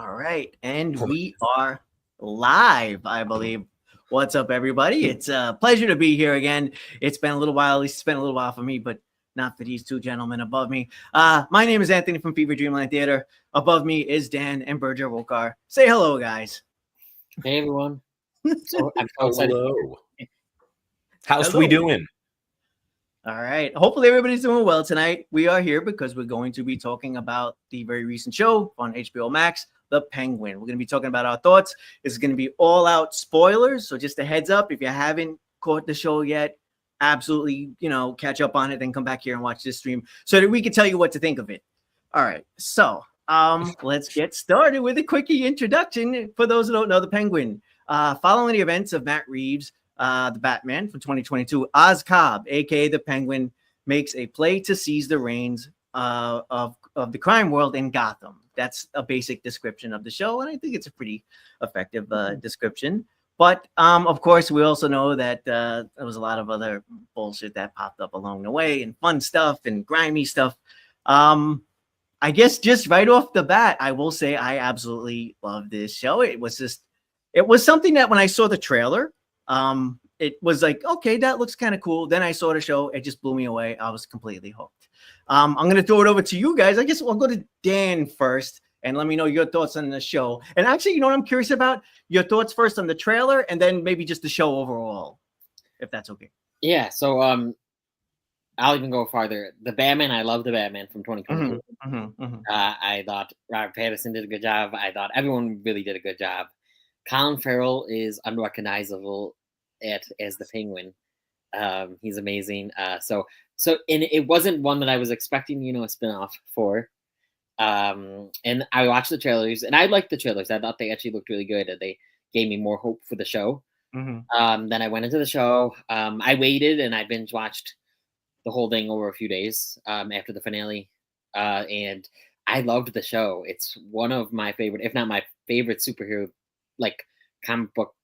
All right, and we are live, I believe. What's up, everybody? It's a pleasure to be here again. It's been a little while, at least it's been a little while for me, but not for these two gentlemen above me. My name is Anthony from Fever Dreamland Theater. Above me is Dan and Deirdre O'Connell. Say hello, guys. Hey, everyone. I'm so excited. Hello. How's we doing? All right. Hopefully everybody's doing well tonight. We are here because we're going to be talking about the very recent show on HBO Max, The Penguin. We're going to be talking about our thoughts. It's going to be all out spoilers. So just a heads up, if you haven't caught the show yet, absolutely, catch up on it, then come back here and watch this stream so that we can tell you what to think of it. All right. So let's get started with a quickie introduction. For those who don't know, The Penguin, following the events of Matt Reeves, the Batman from 2022, Cobb, a.k.a. the Penguin, makes a play to seize the reins of the crime world in Gotham. That's a basic description of the show, and I think it's a pretty effective description. But, of course, we also know that there was a lot of other bullshit that popped up along the way, and fun stuff and grimy stuff. I guess just right off the bat, I will say I absolutely love this show. It was something that when I saw the trailer, it was like, okay, that looks kind of cool. Then I saw the show. It just blew me away. I was completely hooked. I'm going to throw it over to you guys. I guess we'll go to Dan first and let me know your thoughts on the show. And actually, you know what I'm curious about? Your thoughts first on the trailer and then maybe just the show overall, if that's okay. Yeah. So, I'll even go farther. The Batman, I love the Batman from 2022. I thought Robert Pattinson did a good job. I thought everyone really did a good job. Colin Farrell is unrecognizable as the Penguin. He's amazing. So and it wasn't one that I was expecting, a spinoff for. And I watched the trailers, and I liked the trailers. I thought they actually looked really good, and they gave me more hope for the show. Then I went into the show. I waited, and I binge watched the whole thing over a few days after the finale, and I loved the show. It's one of my favorite, if not my favorite, superhero like comic book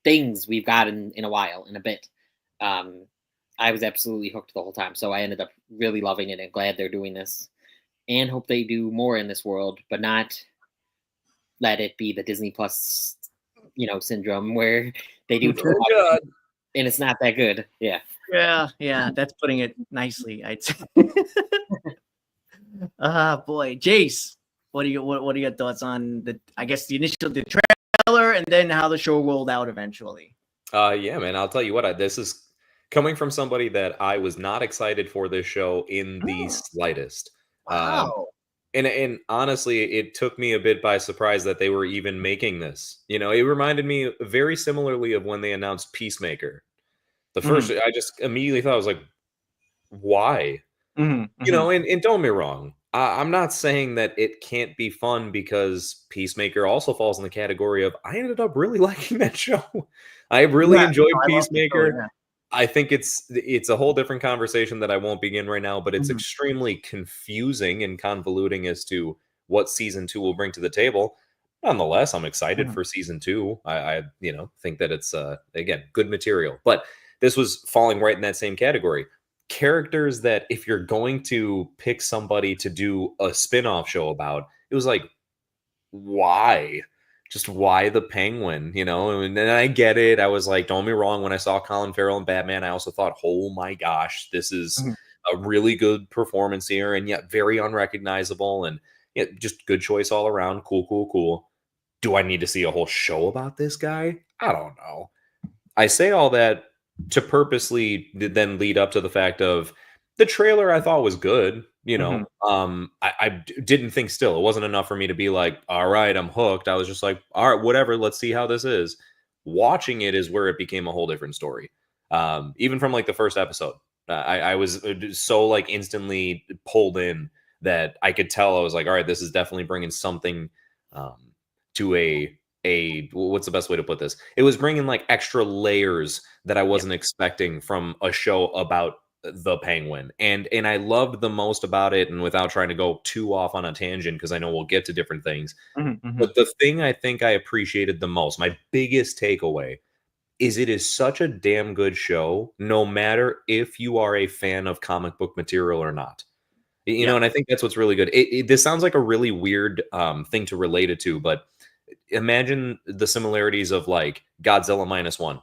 things we've got in a bit. I was absolutely hooked the whole time, so I ended up really loving it and glad they're doing this, and hope they do more in this world, but not let it be the Disney Plus syndrome where they do too much and it's not that good. Yeah, that's putting it nicely, I'd say. Boy, Jace, what are your thoughts on the trailer and then how the show rolled out eventually? Yeah, man, I'll tell you what, this is coming from somebody that I was not excited for this show in the slightest. Wow. And honestly, it took me a bit by surprise that they were even making this. It reminded me very similarly of when they announced Peacemaker. The first, I just immediately thought, I was like, why? And don't get me wrong. I'm not saying that it can't be fun, because Peacemaker also falls in the category of I ended up really liking that show. I really enjoyed Peacemaker. I think it's a whole different conversation that I won't begin right now, but it's extremely confusing and convoluting as to what season 2 will bring to the table. Nonetheless, I'm excited for season 2. I think that it's again, good material, but this was falling right in that same category. Characters that if you're going to pick somebody to do a spin-off show about, it was like, why? Just why the Penguin, And then I get it. I was like, don't be wrong. When I saw Colin Farrell and Batman, I also thought, oh my gosh, this is a really good performance here, and yet very unrecognizable, and just good choice all around. Cool. Do I need to see a whole show about this guy? I don't know. I say all that to purposely then lead up to the fact of the trailer I thought was good. I didn't think still. It wasn't enough for me to be like, all right, I'm hooked. I was just like, all right, whatever. Let's see how this is. Watching it is where it became a whole different story. Even from like the first episode, I was so like instantly pulled in that I could tell. I was like, all right, this is definitely bringing something to a what's the best way to put this? It was bringing like extra layers that I wasn't expecting from a show about the Penguin, and I loved the most about it, and without trying to go too off on a tangent, because I know we'll get to different things, but the thing I think I appreciated the most, my biggest takeaway, is it is such a damn good show, no matter if you are a fan of comic book material or not. You know, and I think that's what's really good. This sounds like a really weird thing to relate it to, but imagine the similarities of like Godzilla -1.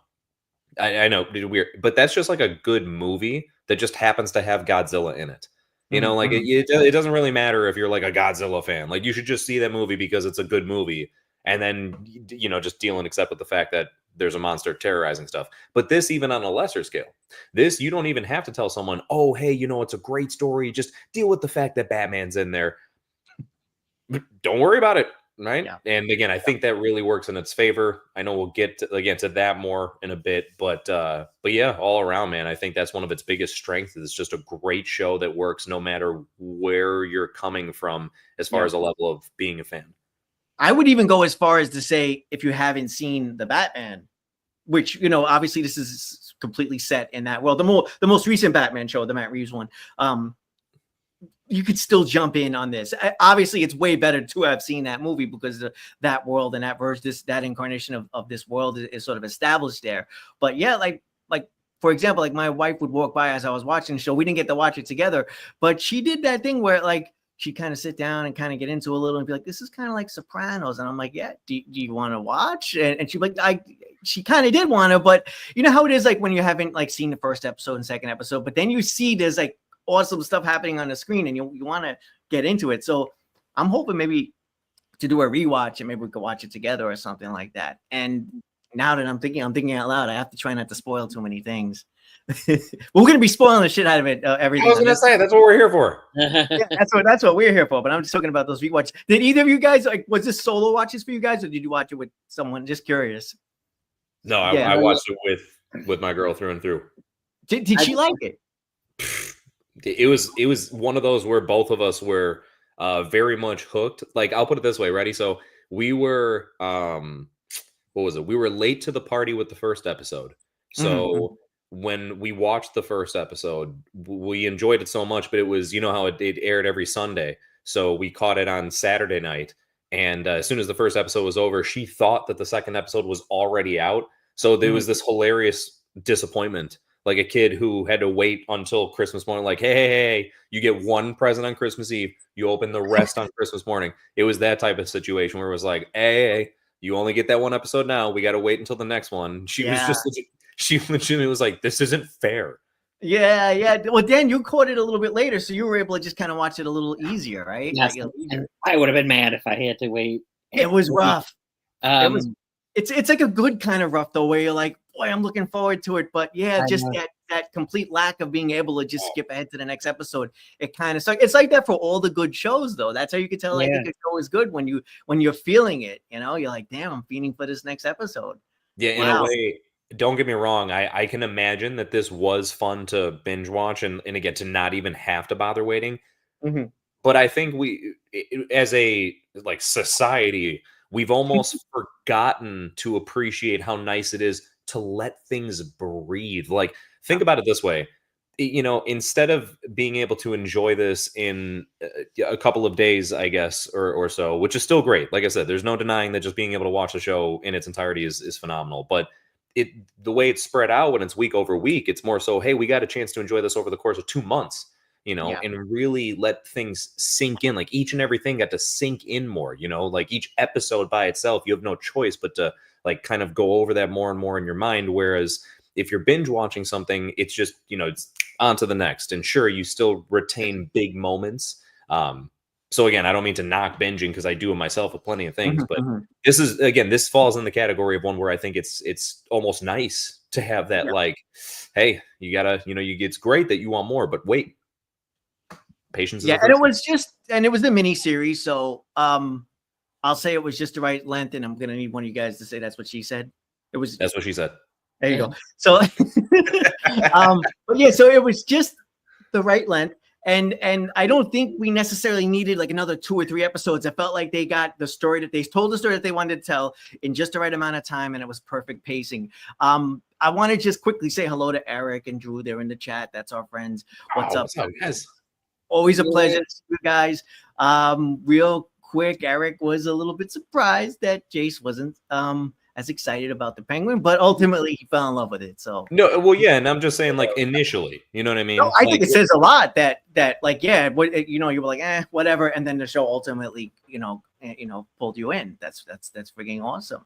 I know, weird, but that's just like a good movie that just happens to have Godzilla in it. You know, like it doesn't really matter if you're like a Godzilla fan. Like you should just see that movie because it's a good movie, and then you know just deal and accept with the fact that there's a monster terrorizing stuff. But this, even on a lesser scale, this you don't even have to tell someone, oh hey, you know it's a great story. Just deal with the fact that Batman's in there. Don't worry about it. Right. Yeah. And again, I think that really works in its favor. I know we'll get to that more in a bit, but yeah, all around, man, I think that's one of its biggest strengths. It's just a great show that works no matter where you're coming from as far as a level of being a fan. I would even go as far as to say, if you haven't seen the Batman, which, you know, obviously this is completely set in that world, the most recent Batman show, the Matt Reeves one, you could still jump in on this. Obviously, it's way better to have seen that movie because that world and that verse, that incarnation of this world is sort of established there. But yeah, like for example, like my wife would walk by as I was watching the show. We didn't get to watch it together, but she did that thing where like she kind of sit down and kind of get into a little and be like, "This is kind of like Sopranos," and I'm like, "Yeah, do you want to watch?" And she's like, she kind of did want to, but you know how it is like when you haven't like seen the first episode and second episode, but then you see there's like awesome stuff happening on the screen and you want to get into it. So I'm hoping maybe to do a rewatch and maybe we could watch it together or something like that. And now that I'm thinking out loud, I have to try not to spoil too many things. We're going to be spoiling the shit out of it. Everything. I was going to say, that's what we're here for. Yeah, that's what we're here for. But I'm just talking about those rewatches. Did either of you guys, like, was this solo watches for you guys or did you watch it with someone? Just curious. No, I watched it with my girl through and through. Did she like it? It was one of those where both of us were very much hooked. Like, I'll put it this way, ready? So we were what was it? We were late to the party with the first episode. So when we watched the first episode, we enjoyed it so much, but it was, you know how it aired every Sunday. So we caught it on Saturday night. And as soon as the first episode was over, she thought that the second episode was already out. So there was this hilarious disappointment. Like a kid who had to wait until Christmas morning, like, hey, you get one present on Christmas Eve, you open the rest on Christmas morning. It was that type of situation where it was like, hey, you only get that one episode now. We got to wait until the next one. She legitimately was like, this isn't fair. Yeah. Well, Dan, you caught it a little bit later, so you were able to just kind of watch it a little easier, right? Yes, I would have been mad if I had to wait. It was rough. It's like a good kind of rough though, where you're like, boy, I'm looking forward to it. But yeah, just that complete lack of being able to just skip ahead to the next episode. It kind of sucks. It's like that for all the good shows though. That's how you can tell like a good show is good when you're feeling it. You know, you're like, damn, I'm feeling for this next episode. Yeah, in a way. Don't get me wrong. I can imagine that this was fun to binge watch and again to not even have to bother waiting. But I think we, as a like society, we've almost forgotten to appreciate how nice it is to let things breathe. Like, think about it this way. You know, instead of being able to enjoy this in a couple of days, I guess, or so, which is still great. Like I said, there's no denying that just being able to watch the show in its entirety is phenomenal. But the way it's spread out when it's week over week, it's more so, hey, we got a chance to enjoy this over the course of 2 months, you know, and really let things sink in. Like each and everything got to sink in more, you know, like each episode by itself, you have no choice but to like kind of go over that more and more in your mind. Whereas if you're binge watching something, it's just, you know, it's on to the next. And sure, you still retain big moments. So again, I don't mean to knock binging because I do it myself with plenty of things, but this falls in the category of one where I think it's almost nice to have that like, hey, you gotta, you know, it's great that you want more, but wait, patience. And it was the mini series. So I'll say it was just the right length, and I'm gonna need one of you guys to say that's what she said. That's what she said. There you go. So, but yeah, so it was just the right length. And I don't think we necessarily needed like another 2 or 3 episodes. I felt like they got the story that they told the story that they wanted to tell in just the right amount of time, and it was perfect pacing. I want to just quickly say hello to Eric and Drew. They're in the chat. That's our friends. What's up, guys? Always a pleasure to see you guys. Real quick, Eric was a little bit surprised that Jace wasn't as excited about the Penguin, but ultimately he fell in love with it. So no, well, yeah, and I'm just saying, like, initially, you know what I mean? no, I like, think it says a lot that like, yeah, what, you know, you were like, whatever, and then the show ultimately, pulled you in. That's freaking awesome.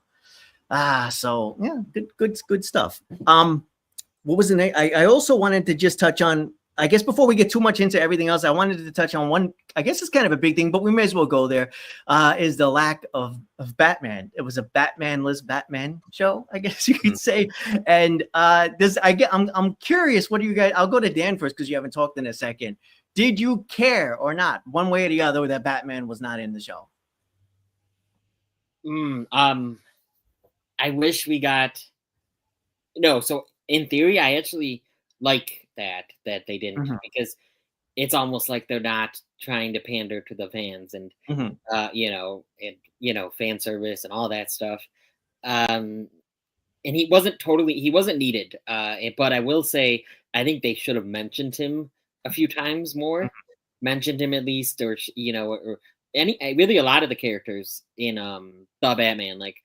So yeah, good stuff. What was the name? I also wanted to just touch on, I guess before we get too much into everything else, I wanted to touch on one, I guess it's kind of a big thing, but we may as well go there, is the lack of Batman. It was a Batman-less Batman show, I guess you could say. And I'm curious, what do you guys, I'll go to Dan first because you haven't talked in a second. Did you care or not, one way or the other, that Batman was not in the show? I wish we got, no, so in theory, I actually like that they didn't, because it's almost like they're not trying to pander to the fans and fan service and all that stuff. And he wasn't needed. But I will say, I think they should have mentioned him a few times more, mentioned him at least, or really a lot of the characters in the Batman, like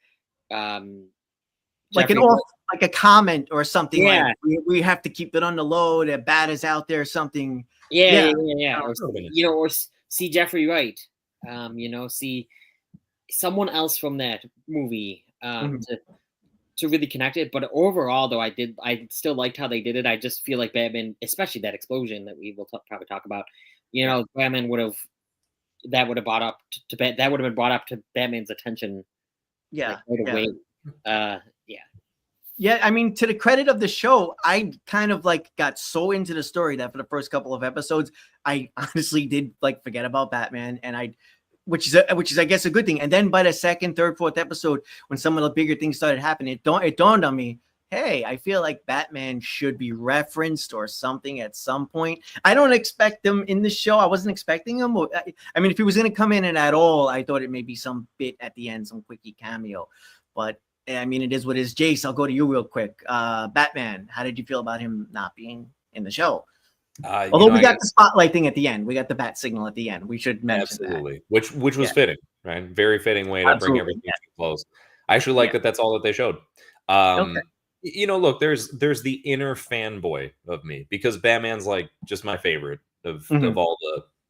like like a comment or something. Yeah. Like we have to keep it on the low. That Bat is out there. Something. Yeah. Or see Jeffrey Wright. See someone else from that movie to really connect it. But overall, though, I still liked how they did it. I just feel like Batman, especially that explosion that we will probably talk about. Batman would have been brought up to Batman's attention. Yeah. Right away. Yeah, I mean, to the credit of the show, I kind of like got so into the story that for the first couple of episodes, I honestly did like forget about Batman, and which is I guess a good thing. And then by the second, third, fourth episode, when some of the bigger things started happening, it dawned on me, hey, I feel like Batman should be referenced or something at some point. I don't expect him in the show. I wasn't expecting him. I mean, if he was going to come in and at all, I thought it may be some bit at the end, some quickie cameo, but. I mean, it is what it is. Jace, I'll go to you real quick. Batman, how did you feel about him not being in the show? Although we got the spotlight thing at the end. We got the bat signal at the end. We should mention that. Which was fitting, right? Very fitting way to bring everything to close. I actually like that that's all that they showed. Look, there's the inner fanboy of me because Batman's like just my favorite of all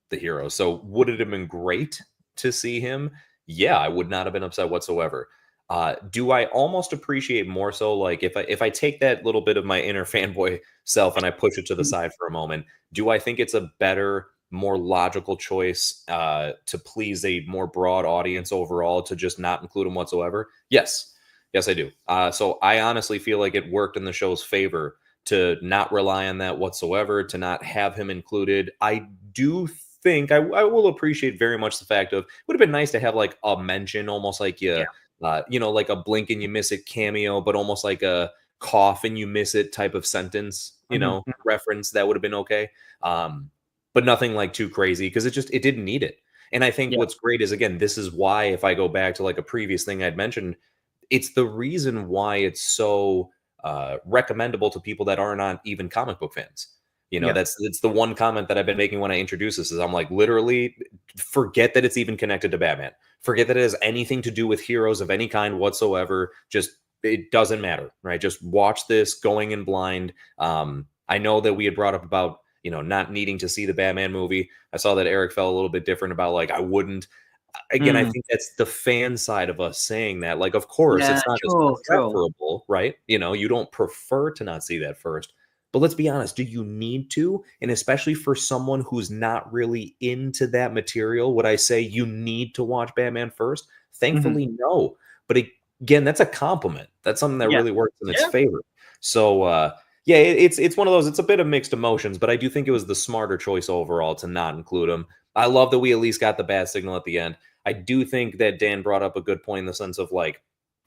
the heroes. So would it have been great to see him? Yeah, I would not have been upset whatsoever. Do I almost appreciate more so, like if I take that little bit of my inner fanboy self and I push it to the side for a moment, do I think it's a better, more logical choice to please a more broad audience overall to just not include him whatsoever? Yes, I do. So I honestly feel like it worked in the show's favor to not rely on that whatsoever, to not have him included. I do think I will appreciate very much the fact of it would have been nice to have like a mention, almost like like a blink and you miss it cameo, but almost like a cough and you miss it type of sentence, reference. That would have been okay. But nothing like too crazy because it didn't need it. And I think what's great is, again, this is why, if I go back to like a previous thing I'd mentioned, it's the reason why it's so recommendable to people that are not even comic book fans. It's the one comment that I've been making when I introduce this is I'm like, literally forget that it's even connected to Batman. Forget that it has anything to do with heroes of any kind whatsoever. Just, it doesn't matter, right? Just watch this going in blind. I know that we had brought up about, not needing to see the Batman movie. I saw that Eric felt a little bit different about like, I wouldn't. Again, I think that's the fan side of us saying that. Like, of course, it's not just preferable, right? You don't prefer to not see that first. But let's be honest, do you need to? And especially for someone who's not really into that material, would I say you need to watch Batman first? Thankfully, no. But again, that's a compliment. That's something that really works in its favor. So, it's one of those, it's a bit of mixed emotions, but I do think it was the smarter choice overall to not include him. I love that we at least got the bat signal at the end. I do think that Dan brought up a good point in the sense of like,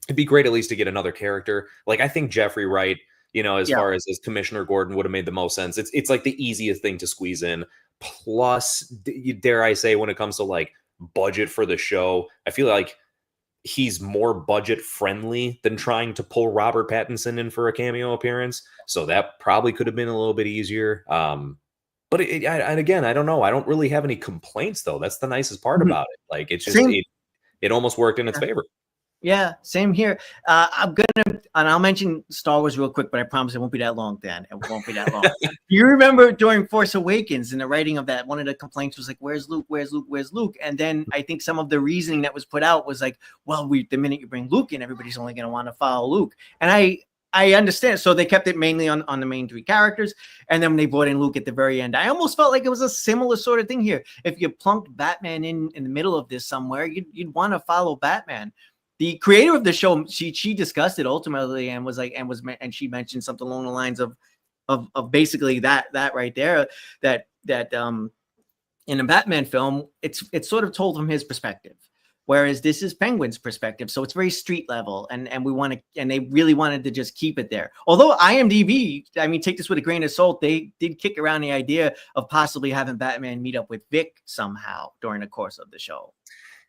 it'd be great at least to get another character. Like, I think Jeffrey Wright, as far as Commissioner Gordon would have made the most sense. It's like the easiest thing to squeeze in. Plus, dare I say, when it comes to like budget for the show, I feel like he's more budget friendly than trying to pull Robert Pattinson in for a cameo appearance. So that probably could have been a little bit easier. But again, I don't know. I don't really have any complaints though. That's the nicest part about it. Like, it's just, it almost worked in its favor. Yeah, same here. I'm gonna, and I'll mention Star Wars real quick, but I promise it won't be that long, Dan. It won't be that long. You remember during Force Awakens, in the writing of that, one of the complaints was like, "Where's Luke? Where's Luke? Where's Luke?" And then I think some of the reasoning that was put out was like, "Well, the minute you bring Luke in, everybody's only going to want to follow Luke." And I understand. So they kept it mainly on the main three characters, and then when they brought in Luke at the very end, I almost felt like it was a similar sort of thing here. If you plunked Batman in the middle of this somewhere, you'd want to follow Batman. The creator of the show, she discussed it ultimately and was like, and she mentioned something along the lines of basically that right there, that in a Batman film, it's sort of told from his perspective, whereas this is Penguin's perspective, so it's very street level, and they really wanted to just keep it there. Although IMDb, I mean, take this with a grain of salt, they did kick around the idea of possibly having Batman meet up with Vic somehow during the course of the show.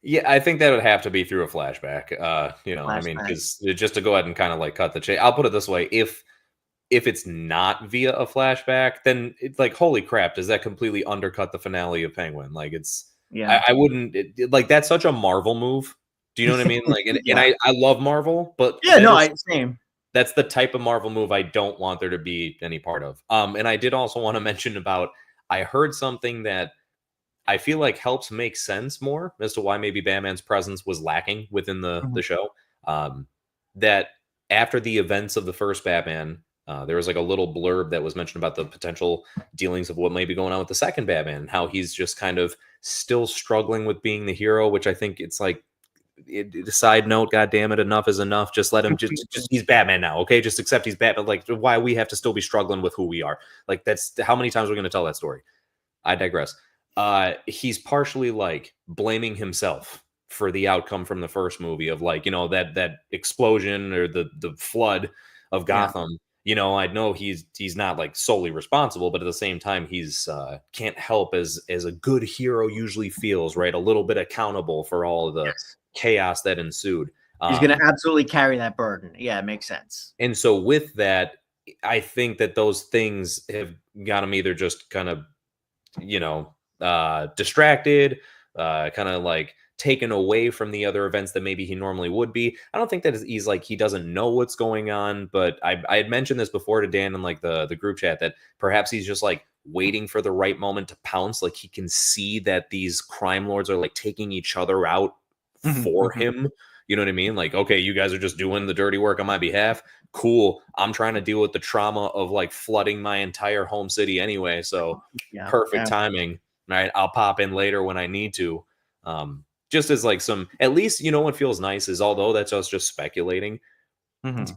Yeah, I think that would have to be through a flashback. I mean, because just to go ahead and kind of like cut the chase, I'll put it this way: if it's not via a flashback, then it's like, holy crap, does that completely undercut the finale of Penguin? Like, it's I wouldn't like that's such a Marvel move. Do you know what I mean? Like, and I love Marvel, but same. That's the type of Marvel move I don't want there to be any part of. And I did also want to mention about I heard something that I feel like helps make sense more as to why maybe Batman's presence was lacking within the show. That after the events of the first Batman, there was like a little blurb that was mentioned about the potential dealings of what may be going on with the second Batman, how he's just kind of still struggling with being the hero, which I think it's like, side note, God damn it, enough is enough. Just let him just he's Batman now. Okay. Just accept he's Batman. Like, why we have to still be struggling with who we are. Like, that's how many times we're going to tell that story. I digress. He's partially like blaming himself for the outcome from the first movie of like, that explosion or the flood of Gotham. I know he's not like solely responsible, but at the same time, he's can't help as a good hero usually feels, right? A little bit accountable for all of the chaos that ensued. He's going to absolutely carry that burden. Yeah, it makes sense. And so with that, I think that those things have got him either just kind of, distracted, kind of like taken away from the other events that maybe he normally would be. I don't think that he's like he doesn't know what's going on, but I had mentioned this before to Dan in like the group chat that perhaps he's just like waiting for the right moment to pounce. Like he can see that these crime lords are like taking each other out for him. You know what I mean? Like, okay, you guys are just doing the dirty work on my behalf. Cool. I'm trying to deal with the trauma of like flooding my entire home city anyway. So perfect timing. Right. I'll pop in later when I need to. Just as like some, at least, what feels nice is, although that's us just speculating,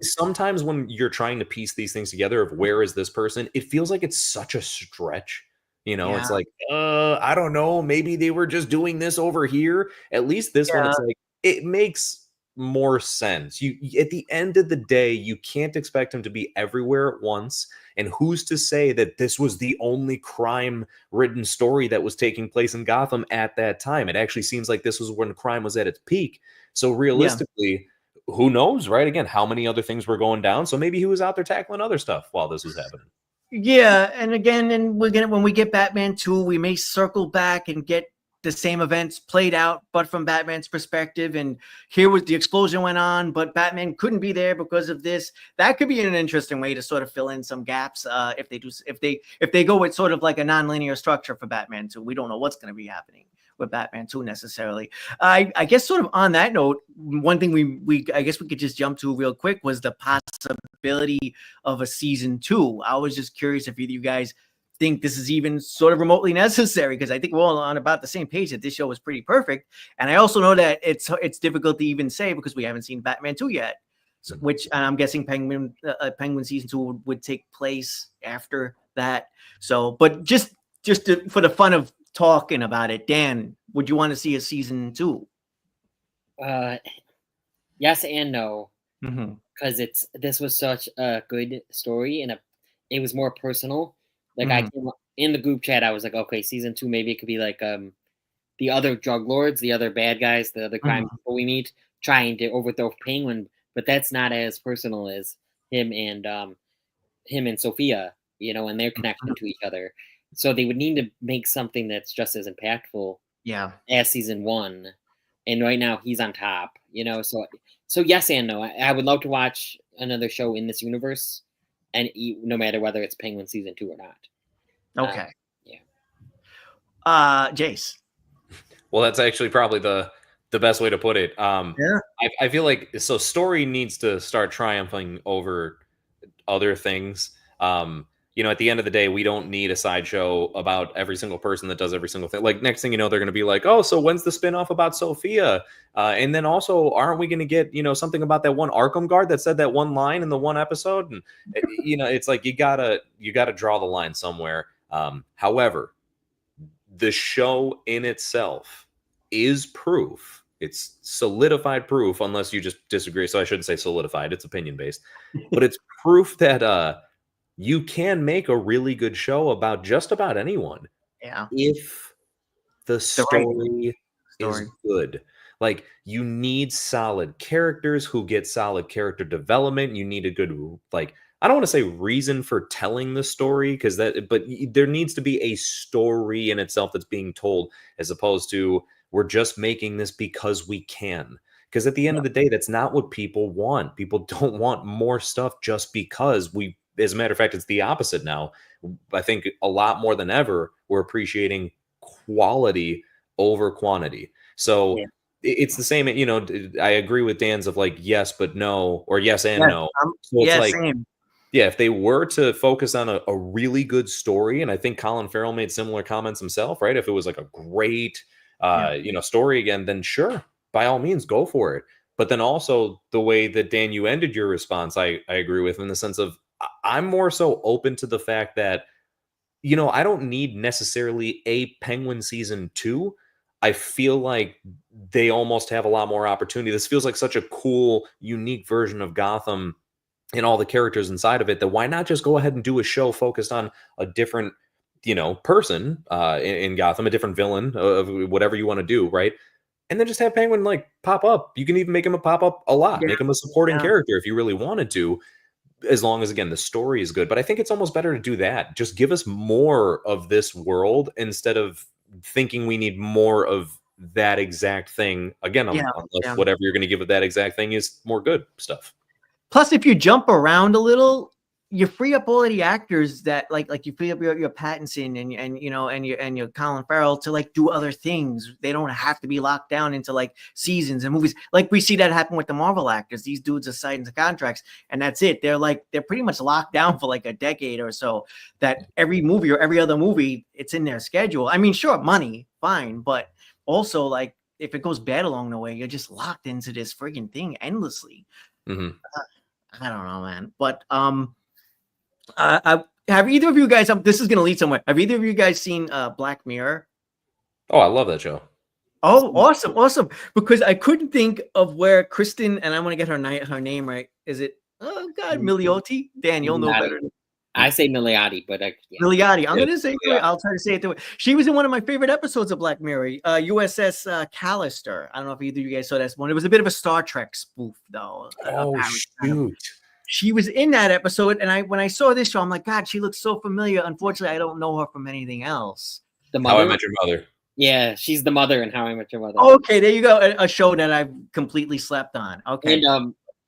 sometimes when you're trying to piece these things together of where is this person, it feels like it's such a stretch. It's like, I don't know, maybe they were just doing this over here. At least this one, it's like, it makes more sense. You at the end of the day, you can't expect him to be everywhere at once. And who's to say that this was the only crime-ridden story that was taking place in Gotham at that time? It actually seems like this was when crime was at its peak. So realistically, who knows, right? Again, how many other things were going down? So maybe he was out there tackling other stuff while this was happening. Yeah, and again, when we get Batman 2, we may circle back and get the same events played out, but from Batman's perspective. And here was the explosion went on, but Batman couldn't be there because of this. That could be an interesting way to sort of fill in some gaps. If they go with sort of like a non-linear structure for Batman 2, we don't know what's going to be happening with Batman 2 necessarily. I guess sort of on that note, one thing we I guess we could just jump to real quick was the possibility of a season 2. I was just curious if either you guys think this is even sort of remotely necessary, because I think we're all on about the same page that this show was pretty perfect. And I also know that it's difficult to even say because we haven't seen Batman 2 yet, which I'm guessing Penguin season 2 would take place after that. So, but just for the fun of talking about it, Dan, would you want to see a season 2? Yes and no, because this was such a good story and it was more personal. Like I came in the group chat, I was like, okay, season 2, maybe it could be like the other drug lords, the other bad guys, the other crime people we meet trying to overthrow Penguin, but that's not as personal as him and Sophia, and their connection to each other. So they would need to make something that's just as impactful as season 1. and right now he's on top. So yes and no. I would love to watch another show in this universe, and no matter whether it's Penguin season 2 or not. Okay. Yeah. Jace. Well, that's actually probably the best way to put it. Yeah. I feel like story needs to start triumphing over other things. At the end of the day, we don't need a sideshow about every single person that does every single thing. Like, next thing you know, they're going to be like, oh, so when's the spinoff about Sophia? And then also, aren't we going to get, something about that one Arkham guard that said that one line in the one episode? And, it's like, you gotta draw the line somewhere. However, the show in itself is proof. It's solidified proof, unless you just disagree. So I shouldn't say solidified. It's opinion based, but it's proof that, you can make a really good show about just about anyone. Yeah. If the story is good. Like, you need solid characters who get solid character development. You need a good, I don't want to say reason for telling the story, but there needs to be a story in itself that's being told, as opposed to, we're just making this because we can. Because at the end of the day, that's not what people want. People don't want more stuff just because as a matter of fact, it's the opposite now. I think a lot more than ever, we're appreciating quality over quantity. So it's the same, I agree with Dan's of like, yes, but no, or yes and no. So it's same. Yeah, if they were to focus on a really good story, and I think Colin Farrell made similar comments himself, right? If it was like a great, story again, then sure, by all means, go for it. But then also the way that, Dan, you ended your response, I agree with, in the sense of, I'm more so open to the fact that, I don't need necessarily a Penguin season 2. I feel like they almost have a lot more opportunity. This feels like such a cool, unique version of Gotham and all the characters inside of it, that why not just go ahead and do a show focused on a different, person in Gotham, a different villain of whatever you want to do, right? And then just have Penguin pop up. You can even make him a pop up a lot. Make him a supporting character if you really wanted to, as long as, again, the story is good. But I think it's almost better to do that. Just give us more of this world instead of thinking we need more of that exact thing. Again, unless whatever you're going to give it that exact thing is more good stuff. Plus, if you jump around a little, you free up all of the actors that like you free up your Pattinson and your Colin Farrell to do other things. They don't have to be locked down into seasons and movies. Like we see that happen with the Marvel actors. These dudes are signed to contracts, and that's it. They're pretty much locked down for a decade or so. That every movie or every other movie, it's in their schedule. I mean, sure, money, fine, but also if it goes bad along the way, you're just locked into this friggin' thing endlessly. Mm-hmm. I don't know, man. But have either of you guys? This is going to lead somewhere. Have either of you guys seen Black Mirror? Oh, I love that show. Oh, awesome! Because I couldn't think of where Cristin, and I want to get her name right. Is it? Oh God, Milioti. Dan, you'll know better. I say Milioti, but Milioti. I'm going to say. I'll try to say it the way. She was in one of my favorite episodes of Black Mirror, USS Callister. I don't know if either of you guys saw that one. It was a bit of a Star Trek spoof, though. Oh shoot! She was in that episode, and when I saw this show, I'm like, God, she looks so familiar. Unfortunately, I don't know her from anything else. The Mother? How I Met Your Mother. Yeah, she's the mother in How I Met Your Mother. Okay, there you go. A show that I've completely slept on. Okay,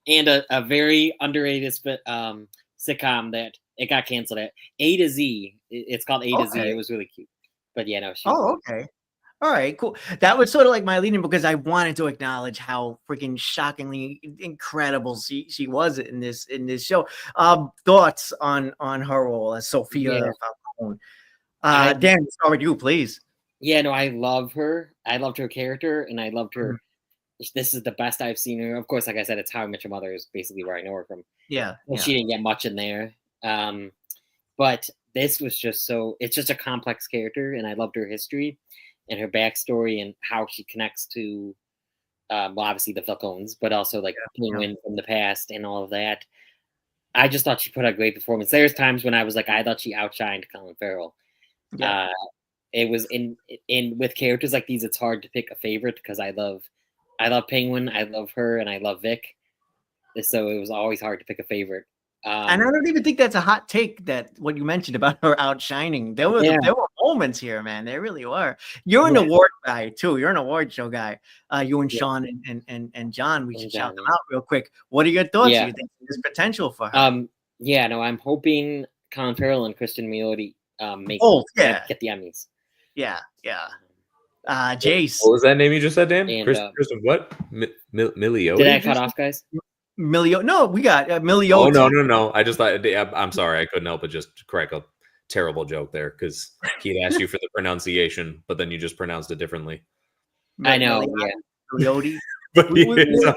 and a very underrated sitcom that it got canceled at A to Z. It's called A to Z. It was really cute. But yeah, no. Okay. All right, cool. That was sort of my lead-in because I wanted to acknowledge how freaking shockingly incredible she was in this show. Thoughts on her role as Sophia Falcone? Dan, start with you, please. Yeah, no, I love her. I loved her character, and I loved her. This is the best I've seen her. Of course, like I said, it's How I Met Your Mother is basically where I know her from. Yeah. She didn't get much in there. But this was just it's just a complex character, and I loved her history and her backstory and how she connects to, obviously the Falcones, but also Penguin from the past and all of that. I just thought she put a great performance. There's times when I was I thought she outshined Colin Farrell. Yeah. It was in with characters like these, it's hard to pick a favorite because I love Penguin, I love her, and I love Vic. So it was always hard to pick a favorite. And I don't even think that's a hot take, that what you mentioned about her outshining. There were moments here, man. They really were. You're an award guy too. You're an award show guy. You and Shawn and John. We should shout them out real quick. What are your thoughts? Do you think there's potential for her? I'm hoping Colin Farrell and Cristin Milioti get the Emmys. Yeah. Jace. What was that name you just said, Dan? Cristin what? Milioti? Did I cut off, guys? No, we got Milioti. Oh, no. I just thought, I'm sorry. I couldn't help but just crack a terrible joke there because he'd asked you for the pronunciation, but then you just pronounced it differently. I know, Milioti. Milioti.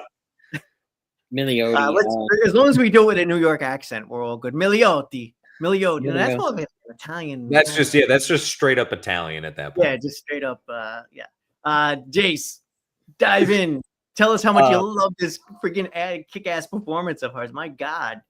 As long as we do it with a New York accent, we're all good. Milioti. No, that's more of an Italian. That's just straight up Italian at that point. Yeah, just straight up. Jace, dive in. Tell us how much you love this freaking kick-ass performance of hers. My God.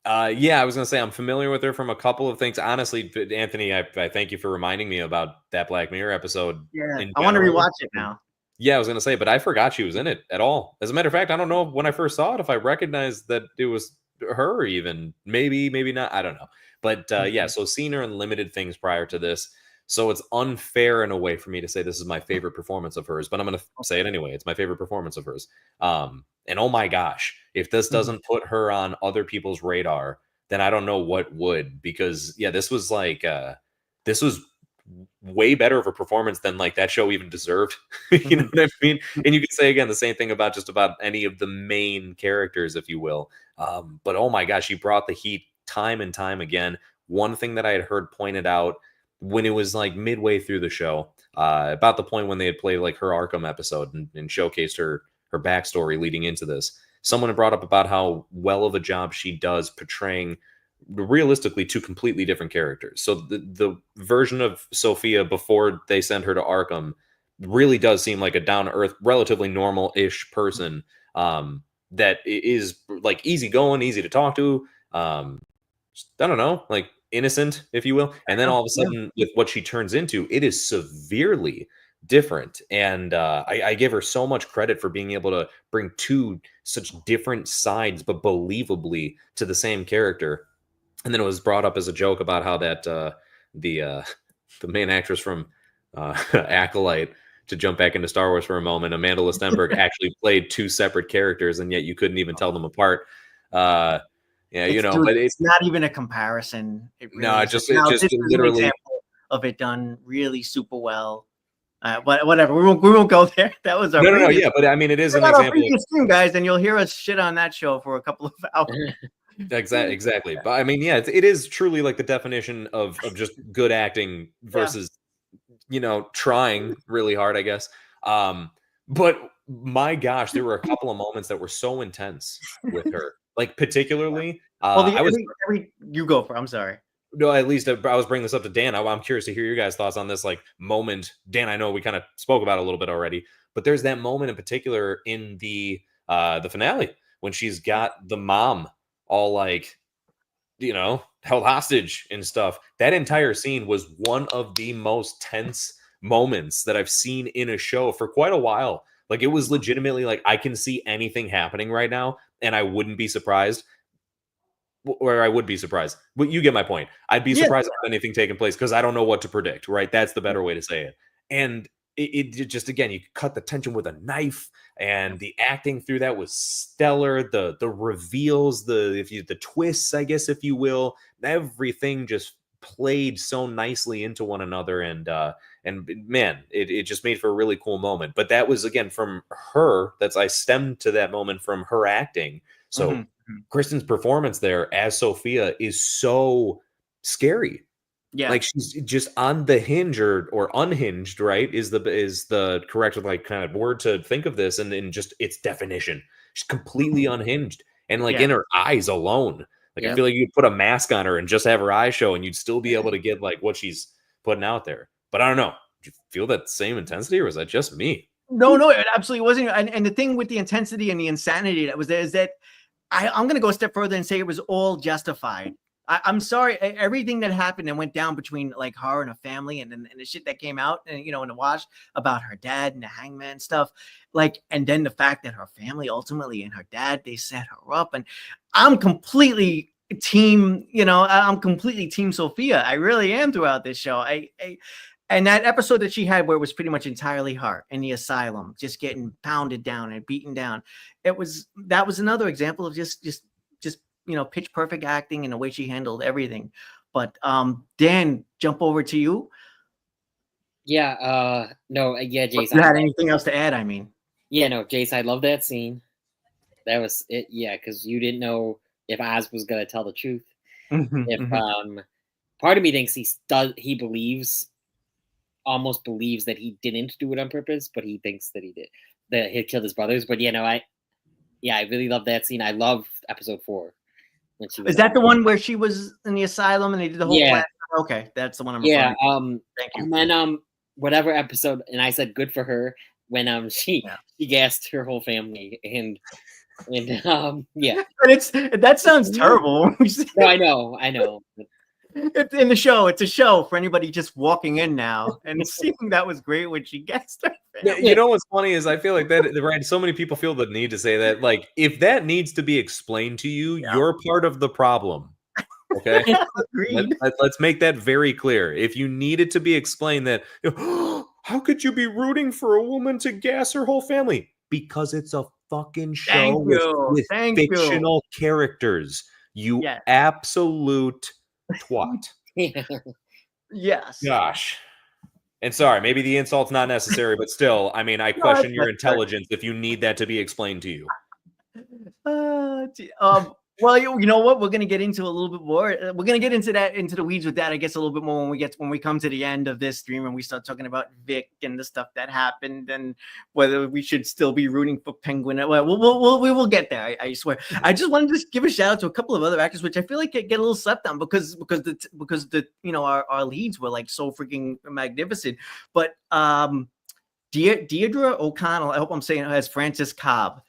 I was gonna say I'm familiar with her from a couple of things. Honestly, Anthony, I thank you for reminding me about that Black Mirror episode. Yeah, I want to rewatch it now. Yeah, I was gonna say, but I forgot she was in it at all. As a matter of fact, I don't know when I first saw it if I recognized that it was her. Even maybe not. I don't know. But so seeing her in limited things prior to this. So it's unfair in a way for me to say this is my favorite performance of hers, but I'm going to say it anyway. It's my favorite performance of hers. And oh my gosh, if this doesn't put her on other people's radar, then I don't know what would, because this was this was way better of a performance than like that show even deserved. You know what I mean? And you could say again, the same thing about just about any of the main characters, if you will. But oh my gosh, she brought the heat time and time again. One thing that I had heard pointed out when it was like midway through the show, about the point when they had played like her Arkham episode and showcased her backstory leading into this, someone had brought up about how well of a job she does portraying realistically two completely different characters. So the version of Sophia before they send her to Arkham really does seem like a down-to-earth, relatively normal-ish person that is like easygoing, easy to talk to. I don't know, like innocent, if you will. And then all of a sudden, with what she turns into, it is severely different. And I give her so much credit for being able to bring two such different sides, but believably to the same character. And then it was brought up as a joke about how that the main actress from Acolyte, to jump back into Star Wars for a moment, Amanda Lestenberg actually played two separate characters, and yet you couldn't even tell them apart. But it's not even a comparison. It just literally an example of it done really super well. But whatever, we won't go there. That was our but I mean, it is an example of stream, guys, and you'll hear us shit on that show for a couple of hours. Exactly. But I mean, it is truly like the definition of just good acting versus trying really hard, I guess. But my gosh, there were a couple of moments that were so intense with her. Like particularly, you go for. I'm sorry. No, at least I was bringing this up to Dan. I'm curious to hear your guys' thoughts on this like moment. Dan, I know we kind of spoke about it a little bit already, but there's that moment in particular in the finale when she's got the mom all like, held hostage and stuff. That entire scene was one of the most tense moments that I've seen in a show for quite a while. Like it was legitimately like I can see anything happening right now, and I wouldn't be surprised. Or I would be surprised. But you get my point. I'd be surprised if anything taking place because I don't know what to predict, right? That's the better way to say it. And it just, again, you cut the tension with a knife, and the acting through that was stellar. The reveals, the twists, I guess, if you will, everything just played so nicely into one another. And man, it just made for a really cool moment. But that was, again, from her. I stemmed to that moment from her acting. So Cristin's performance there as Sophia is so scary. Yeah, like she's just on the hinge or unhinged, right? Is the correct like kind of word to think of this, and in just its definition, she's completely unhinged, and like in her eyes alone, like I feel like you could put a mask on her and just have her eyes show, and you'd still be able to get like what she's putting out there. But I don't know. Do you feel that same intensity, or was that just me? No, it absolutely wasn't. And the thing with the intensity and the insanity that was there is that I'm going to go a step further and say it was all justified. I'm sorry, everything that happened and went down between like her and her family and the shit that came out and in the wash about her dad and the hangman stuff, like, and then the fact that her family ultimately and her dad, they set her up, and I'm completely team, I'm completely team Sophia. I really am throughout this show. And that episode that she had where it was pretty much entirely her in the asylum, just getting pounded down and beaten down. That was another example of just pitch perfect acting and the way she handled everything. But Dan, jump over to you. Yeah, Jace. You had anything else to add? I mean, Jace, I love that scene. That was it. Yeah, because you didn't know if Oz was gonna tell the truth. Part of me thinks he almost believes that he didn't do it on purpose, but he thinks that he did, that he killed his brothers. But I really love that scene. I love episode 4. Is that the one where she was in the asylum and they did the whole plan? Okay, that's the one I'm referring to. Thank you. And then whatever episode, and I said good for her when she gassed her whole family and but that sounds terrible. No, I know. In the show, it's a show for anybody just walking in now and seeing that was great when she gassed her family. You know what's funny is I feel like that, right? So many people feel the need to say that, like, if that needs to be explained to you, you're part of the problem. Okay, let's make that very clear. If you need it to be explained that, how could you be rooting for a woman to gas her whole family? Because it's a fucking show with fictional characters. You absolute twat. Yes. Gosh. And sorry, maybe the insult's not necessary, but still, I mean, I question your intelligence if you need that to be explained to you. Well, you know what? We're going to get into a little bit more. We're going to get into the weeds with that, I guess, a little bit more when we come to the end of this stream and we start talking about Vic and the stuff that happened and whether we should still be rooting for Penguin. Well, we will get there. I swear. I just wanted to give a shout out to a couple of other actors, which I feel like get a little slept on because our leads were like so freaking magnificent. But Deirdre O'Connell, I hope I'm saying it, as Frances Cobb.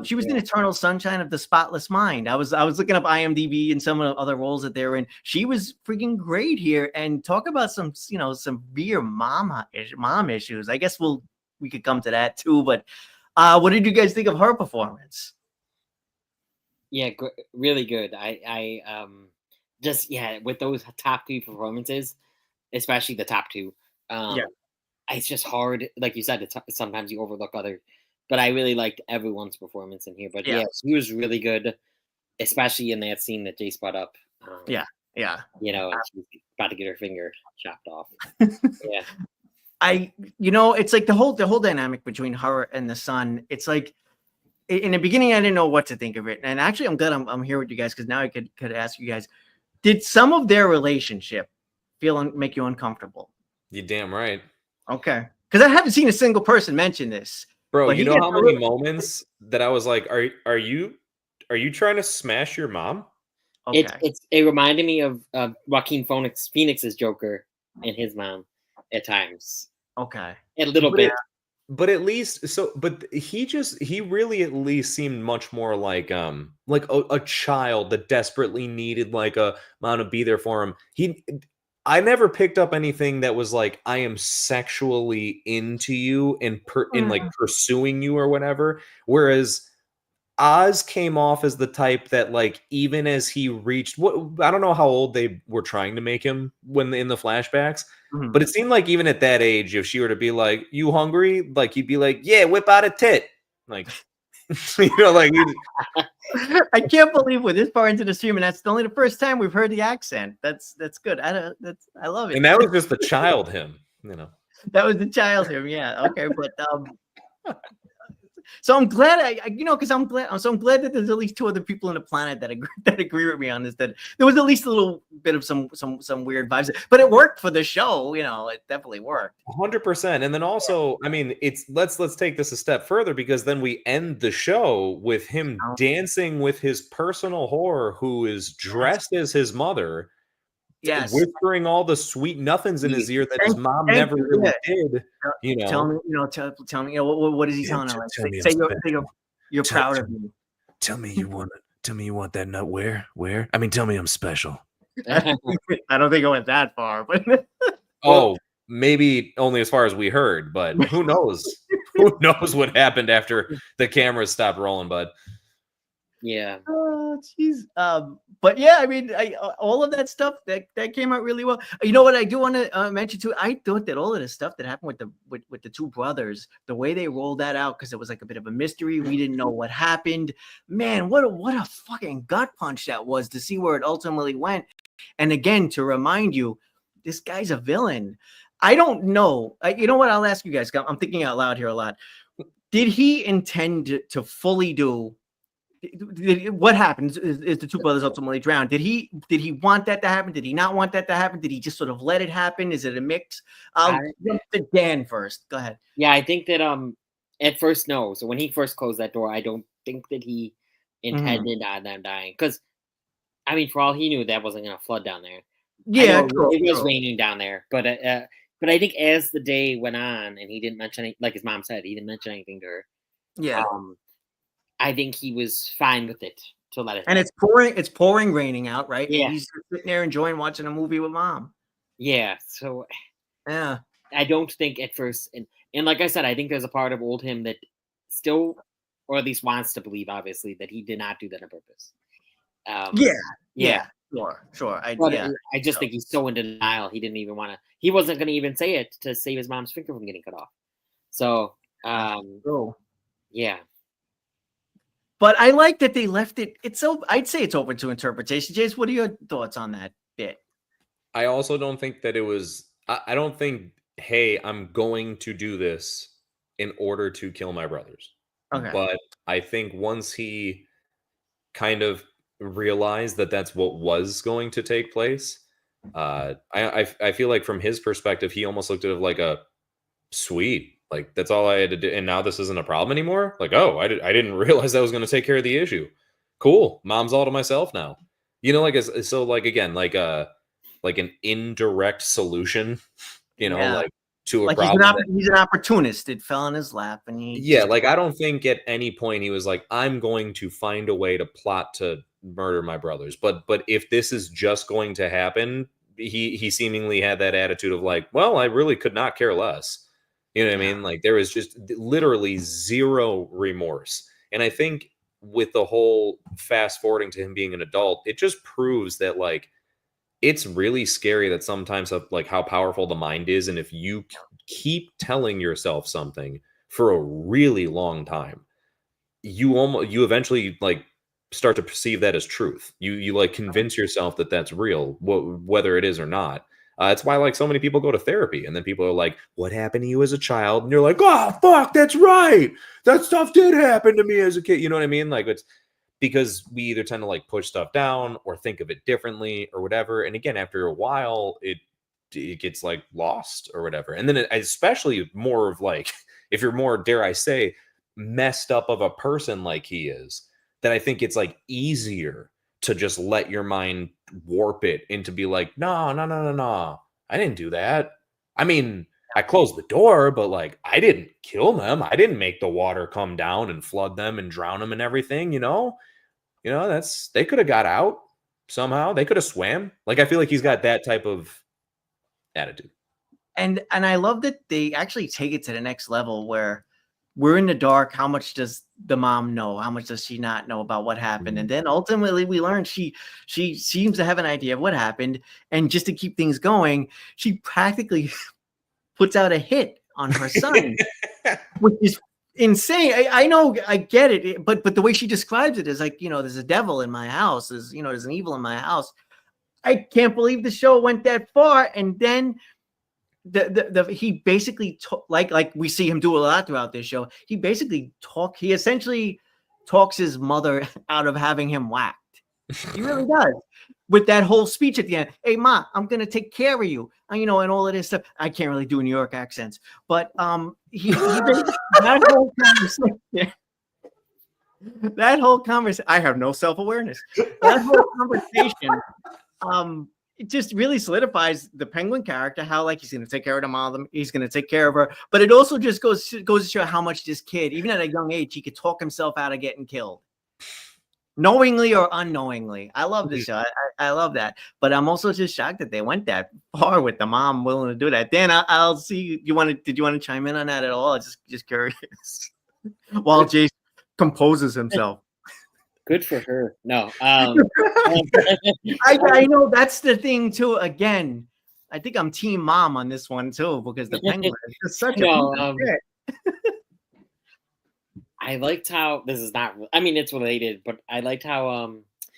She was in Eternal Sunshine of the Spotless Mind. I was looking up IMDb and some of the other roles that they're in. She was freaking great here. And talk about some severe mom issues. I guess we could come to that too. But what did you guys think of her performance? Yeah, really good. I with those top 2 performances, especially the top 2. It's just hard. Like you said, sometimes you overlook other. But I really liked everyone's performance in here. But she was really good, especially in that scene that Jace brought up. And she's about to get her finger chopped off. It's like the whole dynamic between her and the son. It's like in the beginning, I didn't know what to think of it, and actually, I'm glad I'm here with you guys because now I could ask you guys: did some of their relationship make you uncomfortable? You're damn right. Okay, because I haven't seen a single person mention this. Bro, you know how many moments that I was like, are you trying to smash your mom? Okay. It reminded me of Joaquin Phoenix's Joker and his mom at times. Okay. A little bit. But at least he really at least seemed much more like a child that desperately needed like a mom to be there for him. I never picked up anything that was like, I am sexually into you and like pursuing you or whatever. Whereas Oz came off as the type that like, even as he reached, I don't know how old they were trying to make him when in the flashbacks, but it seemed like even at that age, if she were to be like, you hungry? Like he'd be like, yeah, whip out a tit. Like, like I can't believe we're this far into the stream and that's only the first time we've heard the accent. That's good. I love it. And that was just the child him, That was the child him, yeah. Okay, but so I'm glad because I'm glad that there's at least 2 other people on the planet that agree with me on this. That there was at least a little bit of some weird vibes, but it worked for the show. It definitely worked. 100%. And then also, I mean, let's take this a step further because then we end the show with him dancing with his personal whore who is dressed as his mother. Yes, whispering all the sweet nothings in his ear that his mom never really did. Tell me, what is he telling her? Say you're proud of me. Tell me you want that nut where? I mean, tell me I'm special. I don't think it went that far, but maybe only as far as we heard, but who knows? Who knows what happened after the cameras stopped rolling, bud? Yeah. Oh, jeez. But yeah, I mean, all of that stuff that came out really well. You know what I do want to mention too? I thought that all of the stuff that happened with the two brothers, the way they rolled that out, because it was like a bit of a mystery. We didn't know what happened. Man, what a fucking gut punch that was to see where it ultimately went. And again, to remind you, this guy's a villain. I don't know. You know what? I'll ask you guys. I'm thinking out loud here a lot. Did he intend to fully do? What happens is the two brothers ultimately drowned. Did he want that to happen? Did he not want that to happen? Did he just sort of let it happen? Is it a mix? I'll jump to Dan first. Go ahead. Yeah, I think that at first no. So when he first closed that door, I don't think that he intended on them dying. Because I mean, for all he knew, that wasn't gonna flood down there. Yeah, it was raining down there, but I think as the day went on, and he didn't mention anything, like his mom said, he didn't mention anything to her. Yeah. I think he was fine with it to let it. And happen. it's pouring raining out, right? Yeah. And he's sitting there enjoying watching a movie with mom. Yeah. So yeah, I don't think at first, and like I said, I think there's a part of old him that still, or at least wants to believe, obviously, that he did not do that on purpose. Yeah. Sure. I just think he's so in denial. He didn't even want to. He wasn't going to even say it to save his mom's finger from getting cut off. So, yeah. But I like that they left it. I'd say it's open to interpretation. Jace, what are your thoughts on that bit? I also don't think that it was. I don't think, hey, I'm going to do this in order to kill my brothers. Okay. But I think once he kind of realized that that's what was going to take place, I feel like from his perspective, he almost looked at it like a sweet. Like, that's all I had to do, and now this isn't a problem anymore. Like, oh, I didn't realize that was going to take care of the issue. Cool, mom's all to myself now. You know, like like an indirect solution. You know, like to a problem. He's an opportunist. It fell in his lap, and like I don't think at any point he was like, I'm going to find a way to plot to murder my brothers. But if this is just going to happen, he seemingly had that attitude of like, well, I really could not care less. You know what I mean? Like, there was just literally zero remorse. And I think with the whole fast forwarding to him being an adult, it just proves that, like, it's really scary that sometimes of like how powerful the mind is. And if you keep telling yourself something for a really long time, you eventually like start to perceive that as truth. You like convince yourself that that's real, whether it is or not. It's why like so many people go to therapy, and then people are like, what happened to you as a child? And you're like, oh, fuck, that's right. That stuff did happen to me as a kid. You know what I mean? Like, it's because we either tend to like push stuff down or think of it differently or whatever. And again, after a while, it gets like lost or whatever. And then especially more of like, if you're more, dare I say, messed up of a person like he is, then I think it's like easier to just let your mind warp it into be like, no, I didn't do that. I mean, I closed the door, but like, I didn't kill them. I didn't make the water come down and flood them and drown them and everything, you know, they could have got out somehow. They could have swam. Like, I feel like he's got that type of attitude. And I love that they actually take it to the next level where we're in the dark. How much does the mom know? How much does she not know about what happened? And then ultimately we learn she seems to have an idea of what happened. And just to keep things going, she practically puts out a hit on her son, which is insane. I know, I get it, but the way she describes it is like, there's a devil in my house. There's an evil in my house. I can't believe the show went that far. And then he basically like we see him do a lot throughout this show. He essentially talks his mother out of having him whacked. He really does. With that whole speech at the end, hey ma, I'm gonna take care of you, and all of this stuff. I can't really do New York accents, but that whole conversation. I have no self-awareness. That whole conversation, it just really solidifies the Penguin character. How like he's gonna take care of the mom, he's gonna take care of her, but it also just goes to show how much this kid, even at a young age, he could talk himself out of getting killed. Knowingly or unknowingly. I love this show. I love that. But I'm also just shocked that they went that far with the mom willing to do that. Dan, I'll see. Did you want to chime in on that at all? Just curious. While Jace composes himself. Good for her. No. I know that's the thing too. Again, I think I'm team mom on this one too, because the Penguin is just such a piece of shit. I liked how this is not. I mean, it's related, but I liked how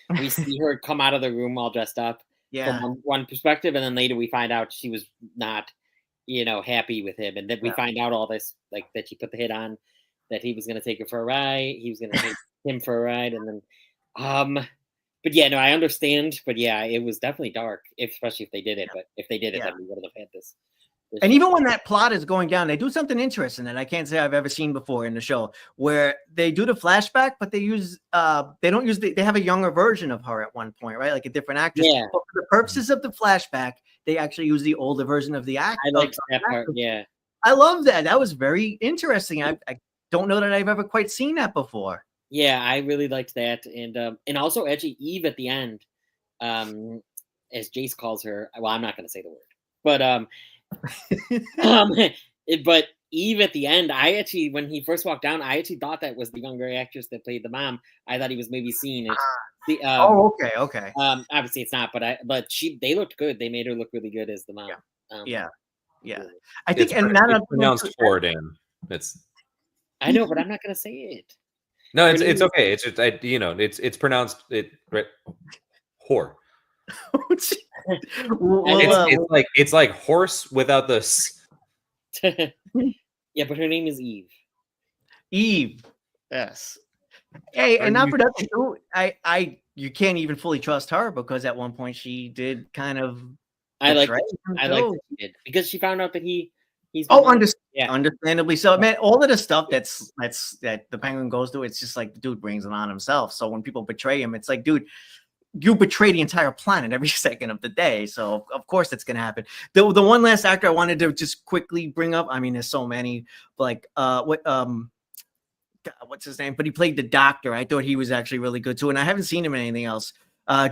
we see her come out of the room all dressed up from one perspective, and then later we find out she was not, happy with him, and then we find out all this, like that she put the hit on, that he was going to take her for a ride, he was going to take him for a ride, and then, but yeah, no, I understand, but yeah, it was definitely dark, especially if they did it. But if they did it, then we would have had this. And even when that plot is going down, they do something interesting that I can't say I've ever seen before in the show, where they do the flashback, but they don't use they have a younger version of her at one point, right? Like a different actress. Yeah. But for the purposes of the flashback, they actually use the older version of the actor. I liked that part. Yeah. I love that. That was very interesting. I don't know that I've ever quite seen that before. Yeah, I really liked that, and also actually Eve at the end, as Jace calls her. Well, I'm not going to say the word, but but Eve at the end, I actually, when he first walked down, I actually thought that was the younger actress that played the mom. I thought he was maybe seeing it. Okay. Obviously it's not, but they looked good. They made her look really good as the mom. Yeah. I think, and now it's pronounced whore, Dan. I know, but I'm not gonna say it. No, it's okay. It's just it's pronounced whore. It's like horse without the s. Yeah, but her name is Eve. Eve. Yes. Hey, and not for nothing too, you can't even fully trust her, because at one point she did kind of. I like that she did, because she found out that he's. Understandably so, man. All of the stuff that the Penguin goes through, it's just like the dude brings it on himself. So when people betray him, it's like, dude, you betray the entire planet every second of the day. So of course it's gonna happen. The one last actor I wanted to just quickly bring up. I mean, there's so many, but like what's his name? But he played the doctor. I thought he was actually really good too, and I haven't seen him in anything else. Dr.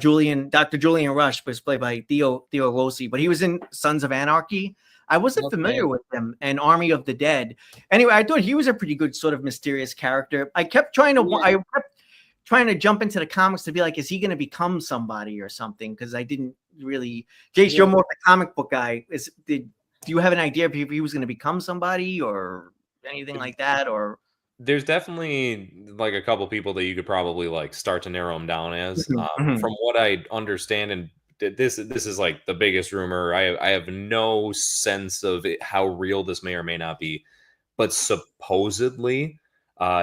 Julian Rush was played by Theo Rossi, but he was in Sons of Anarchy. I wasn't familiar with him, and Army of the Dead. Anyway, I thought he was a pretty good sort of mysterious character. I kept trying to jump into the comics to be like, is he going to become somebody or something? Because I didn't really. Jace, you're more of the comic book guy. Do you have an idea if he was going to become somebody or anything like that? Or there's definitely like a couple people that you could probably like start to narrow him down as. From what I understand, and this is like the biggest rumor. I have no sense of how real this may or may not be, but supposedly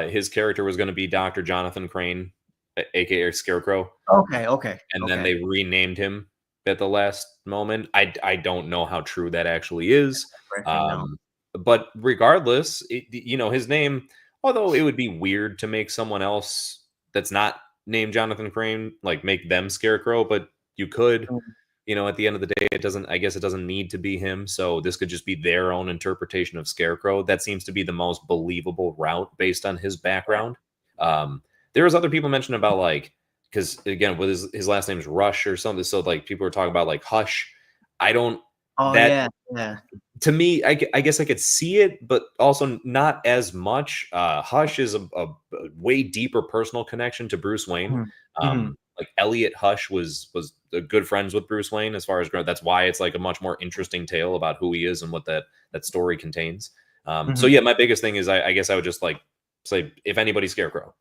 his character was going to be Dr. Jonathan Crane, a.k.a. Scarecrow. Okay. And then they renamed him at the last moment. I don't know how true that actually is. But regardless, his name, although it would be weird to make someone else that's not named Jonathan Crane, like make them Scarecrow, but you could, at the end of the day, it doesn't need to be him. So this could just be their own interpretation of Scarecrow. That seems to be the most believable route based on his background. There was other people mentioned about like, because again, with his last name's Rush or something. So like people were talking about like Hush. I don't. To me, I guess I could see it, but also not as much. Hush is a way deeper personal connection to Bruce Wayne. Like Elliot Hush was good friends with Bruce Wayne as far as growth. That's why it's like a much more interesting tale about who he is and what that story contains. So yeah, my biggest thing is I guess I would just like say if anybody's Scarecrow.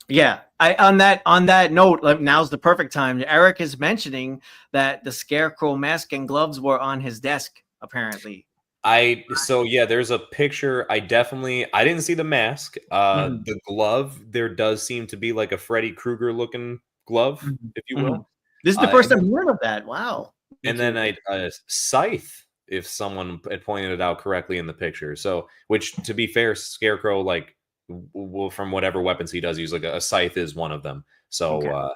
Yeah, on that note, now's the perfect time. Eric is mentioning that the Scarecrow mask and gloves were on his desk, apparently. There's a picture. I didn't see the mask. The glove, there does seem to be like a Freddy Krueger looking glove, if you will. This is the first I'm hearing of that. Wow. And then a scythe, if someone had pointed it out correctly in the picture. So, which to be fair, Scarecrow, like from whatever weapons he does use, like a scythe is one of them. So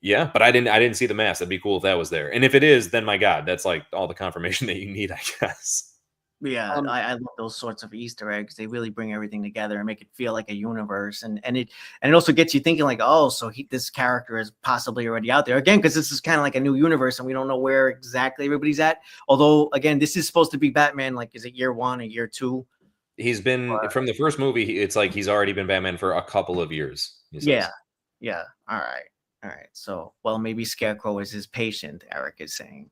yeah, but I didn't see the mask. That'd be cool if that was there. And if it is, then my God, that's like all the confirmation that you need, I guess. Yeah, I love those sorts of Easter eggs. They really bring everything together and make it feel like a universe, and it also gets you thinking like, oh, so this character is possibly already out there again, because this is kind of like a new universe, and we don't know where exactly everybody's at. Although, again, this is supposed to be Batman. Like, is it year 1 or year 2? He's been from the first movie. It's like he's already been Batman for a couple of years. Yeah. Yeah. All right. So, well, maybe Scarecrow is his patient, Eric is saying.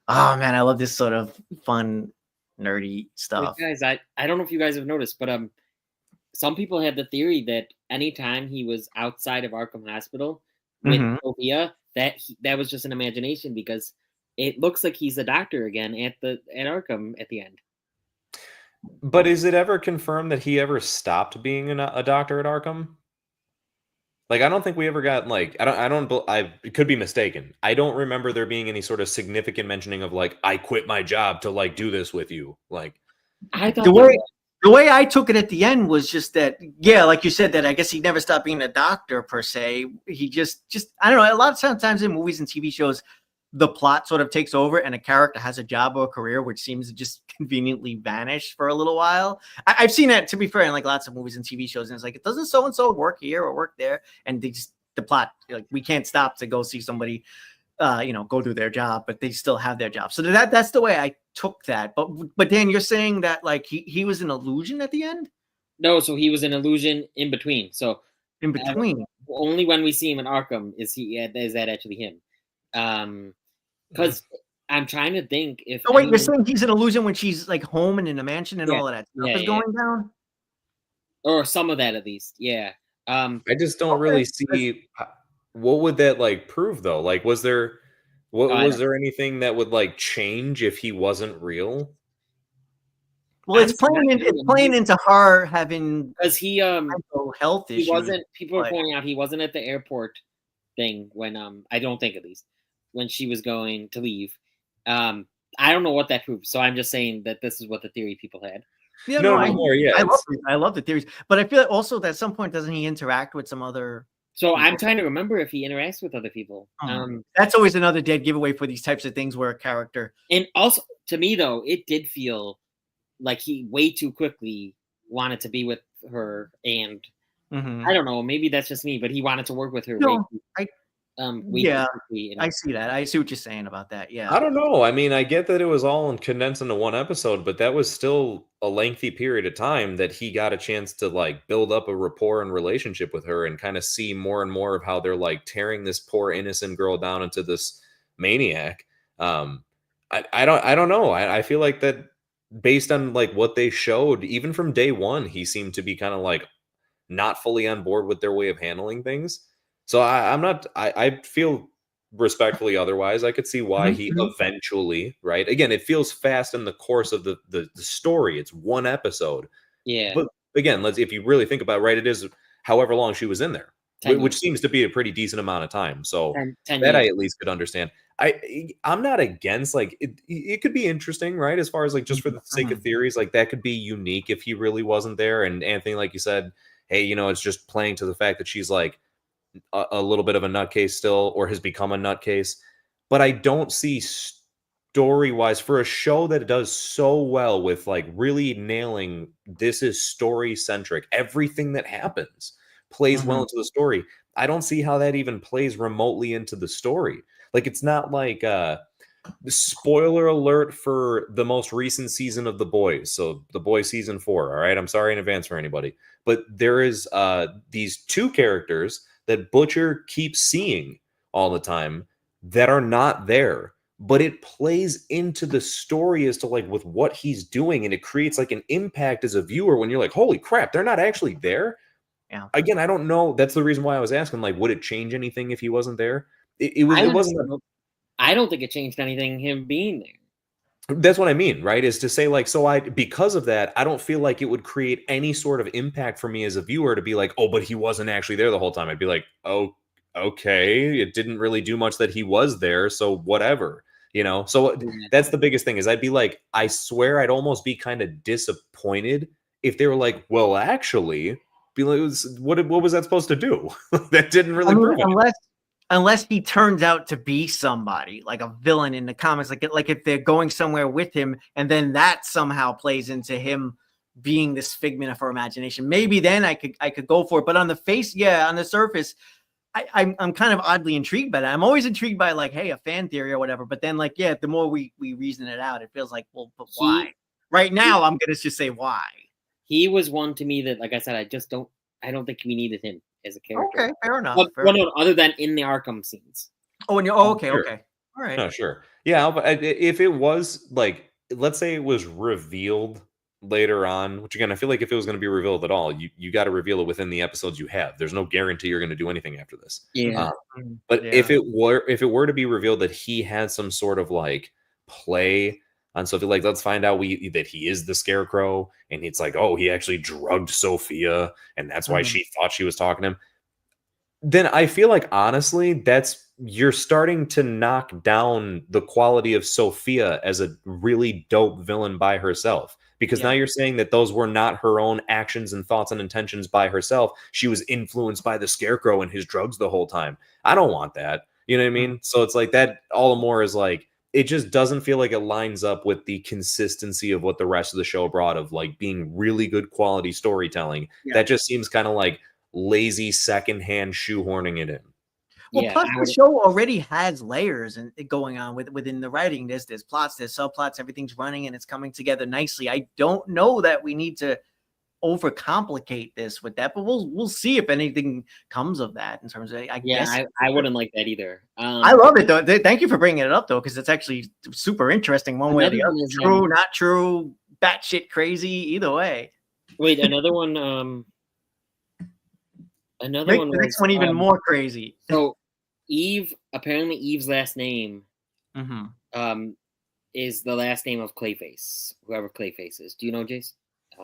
Oh man, I love this sort of fun, nerdy stuff. Guys, I don't know if you guys have noticed, but some people have the theory that anytime he was outside of Arkham Hospital with Sophia, that was just an imagination because it looks like he's a doctor again at Arkham at the end. But is it ever confirmed that he ever stopped being a doctor at Arkham? Like, I don't think we ever got, like, I could be mistaken. I don't remember there being any sort of significant mentioning of, like, I quit my job to, like, do this with you. Like, I thought the way I took it at the end was just that, yeah, like you said, that I guess he never stopped being a doctor per se. He just I don't know. A lot of sometimes in movies and TV shows, the plot sort of takes over and a character has a job or a career which seems to just conveniently vanish for a little while. I've seen that, to be fair, in like lots of movies and TV shows, and it's like, it doesn't so and so work here or work there, and they just, the plot, like, we can't stop to go see somebody go do their job, but they still have their job. So that's the way I took that. But Dan, you're saying that like he was an illusion at the end? No, so he was an illusion in between. So in between, only when we see him in Arkham is that actually him. Because I'm trying to think if. Oh wait, you're saying he's an illusion when she's like home and in a mansion and all of that stuff is going down, or some of that at least, yeah. I just don't really see what would that like prove though. Like, was there anything that would like change if he wasn't real? Well, it's playing into her having, because he mental health issues. He wasn't. People are pointing out he wasn't at the airport thing when I don't think, at least, when she was going to leave. I don't know what that proves, so I'm just saying that this is what the theory people had. Yeah, I love the theories, but I feel like also that at some point doesn't he interact with some other? So people? I'm trying to remember if he interacts with other people. That's always another dead giveaway for these types of things where a character. And also, to me though, it did feel like he way too quickly wanted to be with her, and I don't know, maybe that's just me, but he wanted to work with her. No, quickly, I see that. I see what you're saying about that. Yeah, I don't know. I mean, I get that it was all condensed into one episode, but that was still a lengthy period of time that he got a chance to like build up a rapport and relationship with her and kind of see more and more of how they're like tearing this poor innocent girl down into this maniac. I don't know. I feel like that based on like what they showed, even from day one, he seemed to be kind of like not fully on board with their way of handling things. So I feel respectfully otherwise. I could see why he eventually, right? Again, it feels fast in the course of the story. It's one episode. Yeah. But again, if you really think about it, right, it is however long she was in there, which seems to be a pretty decent amount of time. So 10 that years. I at least could understand. I'm not against, like, it could be interesting, right? As far as like just for the sake of theories, like that could be unique if he really wasn't there. And Anthony, like you said, hey, it's just playing to the fact that she's like a little bit of a nutcase still, or has become a nutcase. But I don't see story-wise, for a show that does so well with like really nailing, this is story-centric, everything that happens plays well into the story. I don't see how that even plays remotely into the story. Like, it's not like the spoiler alert for the most recent season of The Boys. So The Boys season 4. All right. I'm sorry in advance for anybody, but there is these two characters that Butcher keeps seeing all the time that are not there, but it plays into the story as to like with what he's doing. And it creates like an impact as a viewer when you're like, holy crap, they're not actually there. Yeah. Again, I don't know. That's the reason why I was asking, like, would it change anything if he wasn't there? It wasn't. I don't think it changed anything, him being there. That's what I mean, right? Is to say like, because of that, I don't feel like it would create any sort of impact for me as a viewer to be like, oh, but he wasn't actually there the whole time. I'd be like, oh, okay. It didn't really do much that he was there. So whatever, so that's the biggest thing is I'd be like, I swear I'd almost be kind of disappointed if they were like, well, actually, be like, what was that supposed to do? That didn't really prove it. Unless he turns out to be somebody like a villain in the comics, like if they're going somewhere with him and then that somehow plays into him being this figment of her imagination, maybe then I could go for it. But on the surface, I'm kind of oddly intrigued by that. I'm always intrigued by like, hey, a fan theory or whatever. But then like, the more we reason it out, it feels like, well, but why? Right now, I'm gonna just say why. He was one to me that, like I said, I don't think we needed him. as a character. Okay, fair enough. Well, no, other than in the Arkham scenes. Okay, Sure. okay. All right. No, sure. Yeah, but if it was like, let's say it was revealed later on, which again, I feel like if it was going to be revealed at all, you got to reveal it within the episodes you have. There's no guarantee you're going to do anything after this. Yeah. But if it were to be revealed that he had some sort of like play on Sophia, like let's find out that he is the Scarecrow, and it's like, oh, he actually drugged Sophia, and that's why she thought she was talking to him. Then I feel like honestly, you're starting to knock down the quality of Sophia as a really dope villain by herself. Because now you're saying that those were not her own actions and thoughts and intentions by herself. She was influenced by the Scarecrow and his drugs the whole time. I don't want that. You know what I mean? So it's like that all the more is like, it just doesn't feel like it lines up with the consistency of what the rest of the show brought of like being really good quality storytelling. That just seems kind of like lazy secondhand shoehorning it in. Well, plus the show already has layers and going on within the writing. There's plots, there's subplots, everything's running and it's coming together nicely. I don't know that we need to overcomplicate this with that, but we'll see if anything comes of that in terms of. I guess I wouldn't like that either. I love it though. Thank you for bringing it up though, because it's actually super interesting. One way or the other, true, not true, batshit crazy, either way. Wait, another one. Another one. The next one even more crazy. So. Apparently Eve's last name is the last name of Clayface, whoever Clayface is. Do you know, Jace?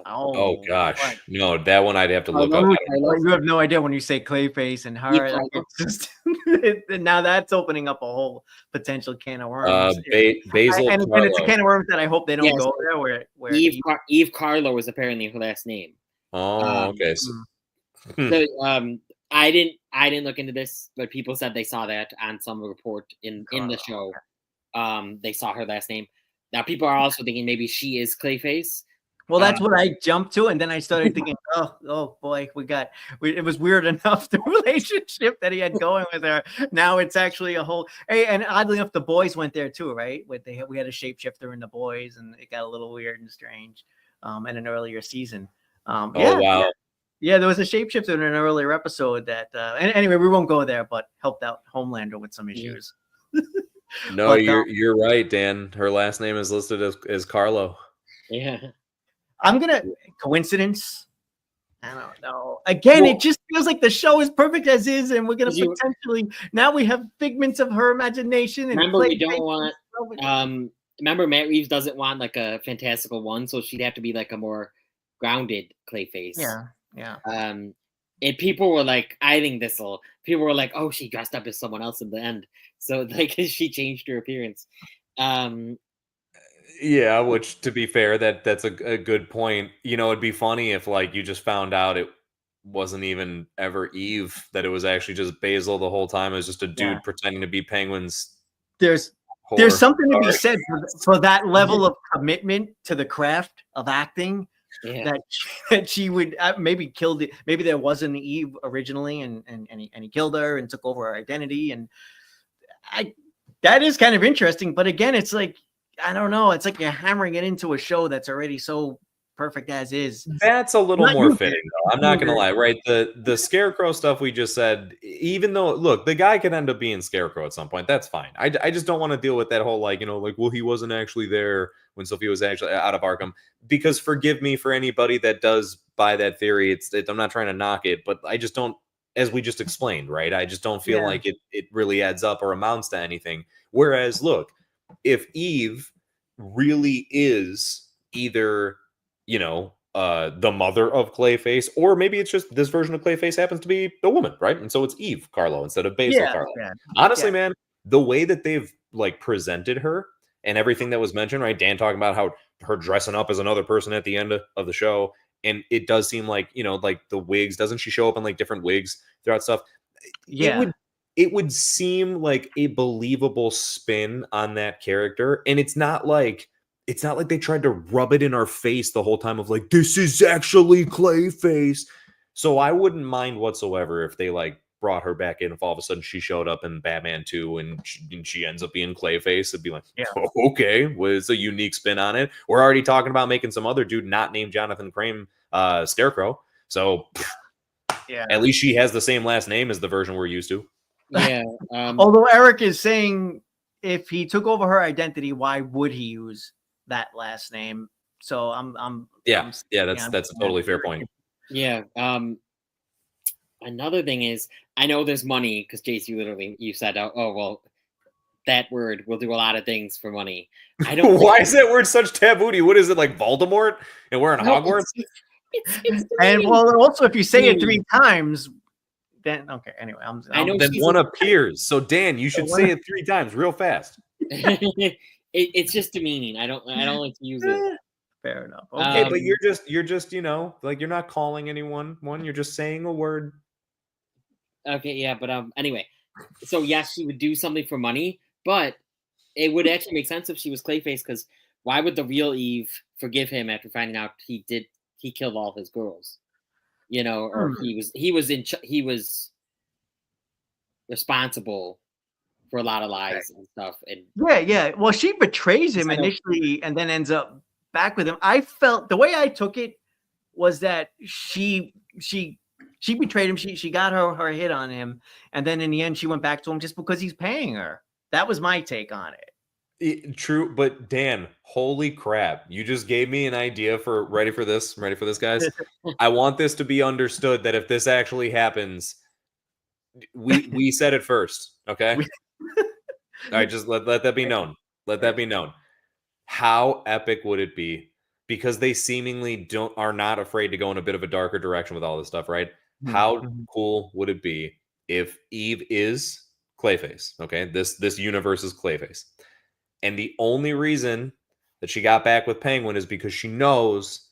Oh gosh. What? No, that one I'd have to look up. You have no idea when you say Clayface and her. Like, it's just, now that's opening up a whole potential can of worms. Basil and it's a can of worms that I hope they don't go there. Where Eve Carlo is apparently her last name. Oh, okay. So, I didn't look into this, but people said they saw that on some report in the show. They saw her last name. Now people are also thinking maybe she is Clayface. Well, that's what I jumped to, and then I started thinking, oh boy, it was weird enough the relationship that he had going with her. Now it's actually a whole. Hey, and oddly enough, the boys went there too, right? We had a shapeshifter in the boys, and it got a little weird and strange. In an earlier season. Wow. Yeah, there was a shapeshifter in an earlier episode that. And anyway, we won't go there, but helped out Homelander with some issues. No, but, you're right, Dan. Her last name is listed as Carlo. Yeah. I'm gonna coincidence. I don't know. Again, it just feels like the show is perfect as is, and we're gonna potentially now we have figments of her imagination. And remember, we don't want. Remember, Matt Reeves doesn't want like a fantastical one, so she'd have to be like a more grounded Clayface. Yeah. And people were like, I think people were like, oh, she dressed up as someone else in the end, so like she changed her appearance. Yeah, which to be fair, that's a good point. You know, it'd be funny if like you just found out it wasn't even ever Eve, that it was actually just Basil the whole time. It was just a dude pretending to be Penguin's. There's something to be said for that level of commitment to the craft of acting. Yeah. That she would maybe killed it. Maybe there wasn't Eve originally, and he killed her and took over her identity. And that is kind of interesting. But again, it's like, I don't know. It's like you're hammering it into a show that's already so perfect as is. That's a little more fitting, though. I'm not gonna lie, right? The Scarecrow stuff we just said, even though look, the guy could end up being Scarecrow at some point. That's fine. I just don't want to deal with that whole like, well, he wasn't actually there when Sophia was actually out of Arkham. Because forgive me for anybody that does buy that theory. I'm not trying to knock it, but I just don't, as we just explained, right? I just don't feel like it really adds up or amounts to anything. Whereas, look, if Eve really is either, the mother of Clayface, or maybe it's just this version of Clayface happens to be a woman, right? And so it's Eve Carlo instead of Basil Carlo. Yeah. Honestly, man, the way that they've like presented her and everything that was mentioned, right? Dan talking about how her dressing up as another person at the end of the show. And it does seem like, like the wigs, doesn't she show up in like different wigs throughout stuff? Yeah. It would seem like a believable spin on that character. And it's not like they tried to rub it in our face the whole time of like, this is actually Clayface. So I wouldn't mind whatsoever if they like brought her back in, if all of a sudden she showed up in Batman 2 and she ends up being Clayface. It'd be like, okay, well, it's a unique spin on it. We're already talking about making some other dude not named Jonathan Crane Scarecrow. So Yeah. At least she has the same last name as the version we're used to. Yeah. Although Eric is saying if he took over her identity, why would he use that last name? So That's a totally fair point. Yeah. Another thing is, I know there's money because Jace, you said, oh well, that word will do a lot of things for money. I don't. Why is that word such taboo? What is it, like Voldemort and we're in Hogwarts? It's and well, also if you say it 3 times, then okay. Anyway, I know then one appears. So Dan, you should say it 3 times real fast. It's just demeaning. I don't like to use it. Fair enough. Okay, but you're just like you're not calling anyone one. You're just saying a word. Okay, yeah, but anyway, so yes, she would do something for money, but it would actually make sense if she was Clayface, because why would the real Eve forgive him after finding out he killed all his girls, or he was responsible for a lot of lies and stuff. And yeah. Well, she betrays him initially and then ends up back with him. I felt the way I took it was that she betrayed him. She got her hit on him, and then in the end she went back to him just because he's paying her. That was my take on it. True, but Dan, holy crap. You just gave me an idea for ready for this, guys. I want this to be understood that if this actually happens, we said it first, okay? All right, just let that be known. Let that be known. How epic would it be? Because they seemingly are not afraid to go in a bit of a darker direction with all this stuff, right? How cool would it be if Eve is Clayface? Okay, this universe is Clayface. And the only reason that she got back with Penguin is because she knows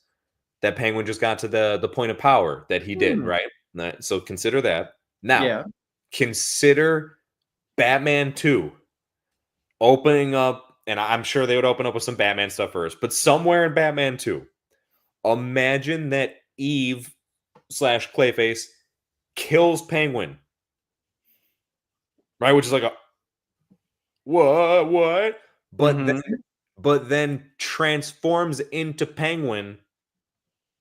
that Penguin just got to the point of power that he did, right? So consider that. Now, consider Batman 2 opening up, and I'm sure they would open up with some Batman stuff first, but somewhere in Batman 2, imagine that Eve / Clayface kills Penguin, right? Which is like a what? But then transforms into Penguin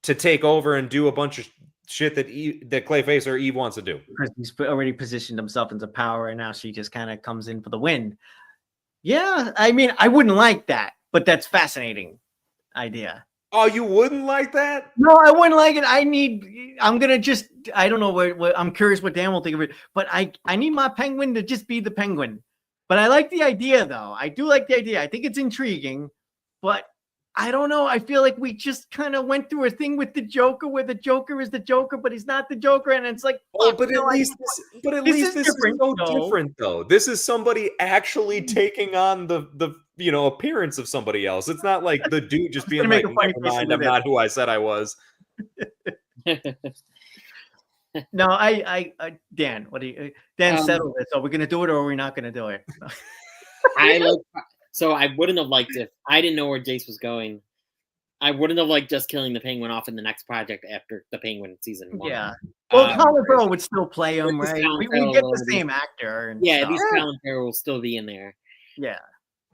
to take over and do a bunch of shit that Clayface or Eve wants to do. Because he's already positioned himself into power, and now she just kind of comes in for the win. Yeah, I mean, I wouldn't like that, but that's fascinating idea. Oh, you wouldn't like that? No, I wouldn't like it. I don't know what I'm curious what Dan will think of it, but I need my Penguin to just be the Penguin. But I like the idea, though. I do like the idea. I think it's intriguing, but I don't know. I feel like we just kind of went through a thing with the Joker where the Joker is the Joker, but he's not the Joker. And it's like, but at least this is so different, though. This is somebody actually taking on the appearance of somebody else. It's not like the dude just being like, never mind, I'm not who I said I was. No, Dan, what do you, Dan, settle this. Are we going to do it or are we not going to do it? So I wouldn't have liked it. I didn't know where Jace was going. I wouldn't have liked just killing the Penguin off in the next project after the Penguin season 1. Yeah. Well, Colin Farrell would still play him, right? We get the same actor. And at least Colin Farrell will still be in there. Yeah.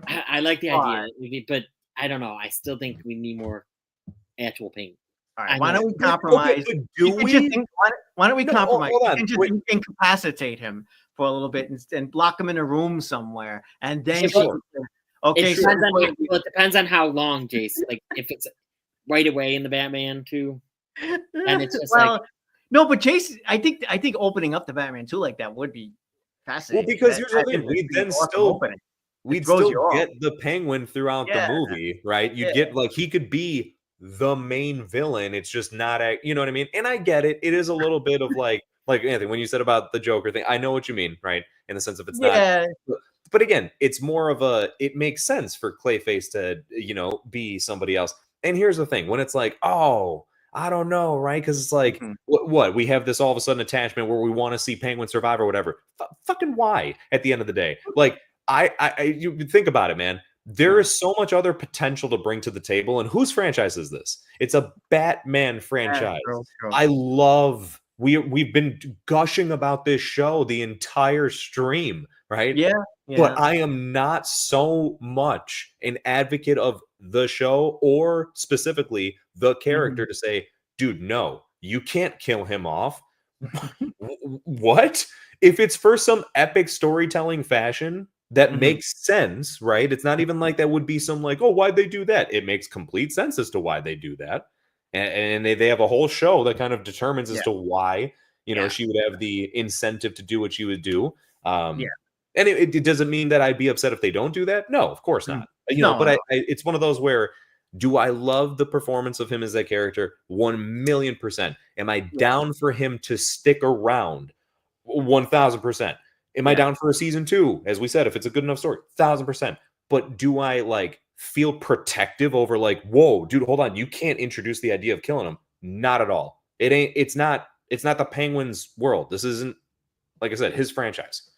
I like the idea, but I don't know. I still think we need more actual Penguin. All right, why don't we compromise? Why don't we compromise? Hold and just incapacitate him for a little bit and lock him in a room somewhere, and then it depends on how long, Jace. Like if it's right away in the Batman 2, and it's just no, but Jace, I think opening up the Batman 2 like that would be fascinating. Well, because here's the thing: we'd still get the Penguin throughout the movie, right? You'd get he could be the main villain. It's just not you know what I mean? And I get it. It is a little bit of like Anthony, when you said about the Joker thing, I know what you mean, right? In the sense of it's not. But again, it's more of it makes sense for Clayface to, be somebody else. And here's the thing, when it's like, oh, I don't know, right? Because it's like, what? We have this all of a sudden attachment where we want to see Penguin survive or whatever. Fucking why? At the end of the day, like you think about it, man. There is so much other potential to bring to the table. And whose franchise is this? It's a Batman franchise. True. I love. We've been gushing about this show the entire stream, right? Yeah. But I am not so much an advocate of the show or specifically the character to say, dude, no, you can't kill him off. What? If it's for some epic storytelling fashion, that makes sense, right? It's not even like that would be some like, oh, why'd they do that? It makes complete sense as to why they do that. And they have a whole show that kind of determines as to why, she would have the incentive to do what she would do. And it doesn't mean that I'd be upset if they don't do that. No, of course not. But it's one of those where, do I love the performance of him as that character? 1,000,000%. Am I down for him to stick around? 1,000%. Am I down for a season 2? As we said, if it's a good enough story, 1,000%. But do I like feel protective over like, whoa, dude, hold on, you can't introduce the idea of killing him? Not at all. It's not the Penguin's world. This isn't, like I said, his franchise.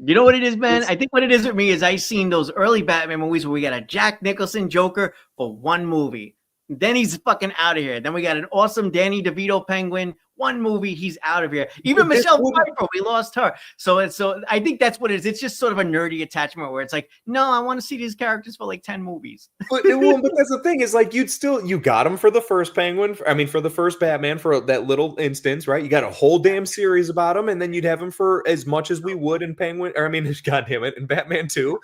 You know what it is, man? I think what it is with me is I seen those early Batman movies where we got a Jack Nicholson Joker for one movie. Then he's fucking out of here. Then we got an awesome Danny DeVito Penguin. One movie, he's out of here. Even Michelle Pfeiffer, we lost her. So I think that's what it is. It's just sort of a nerdy attachment where it's like, no, I want to see these characters for like 10 movies. But that's the thing is like, you got him for the first Penguin. For the first Batman for that little instance, right? You got a whole damn series about him, and then you'd have him for as much as we would in Penguin. God damn it, in Batman 2.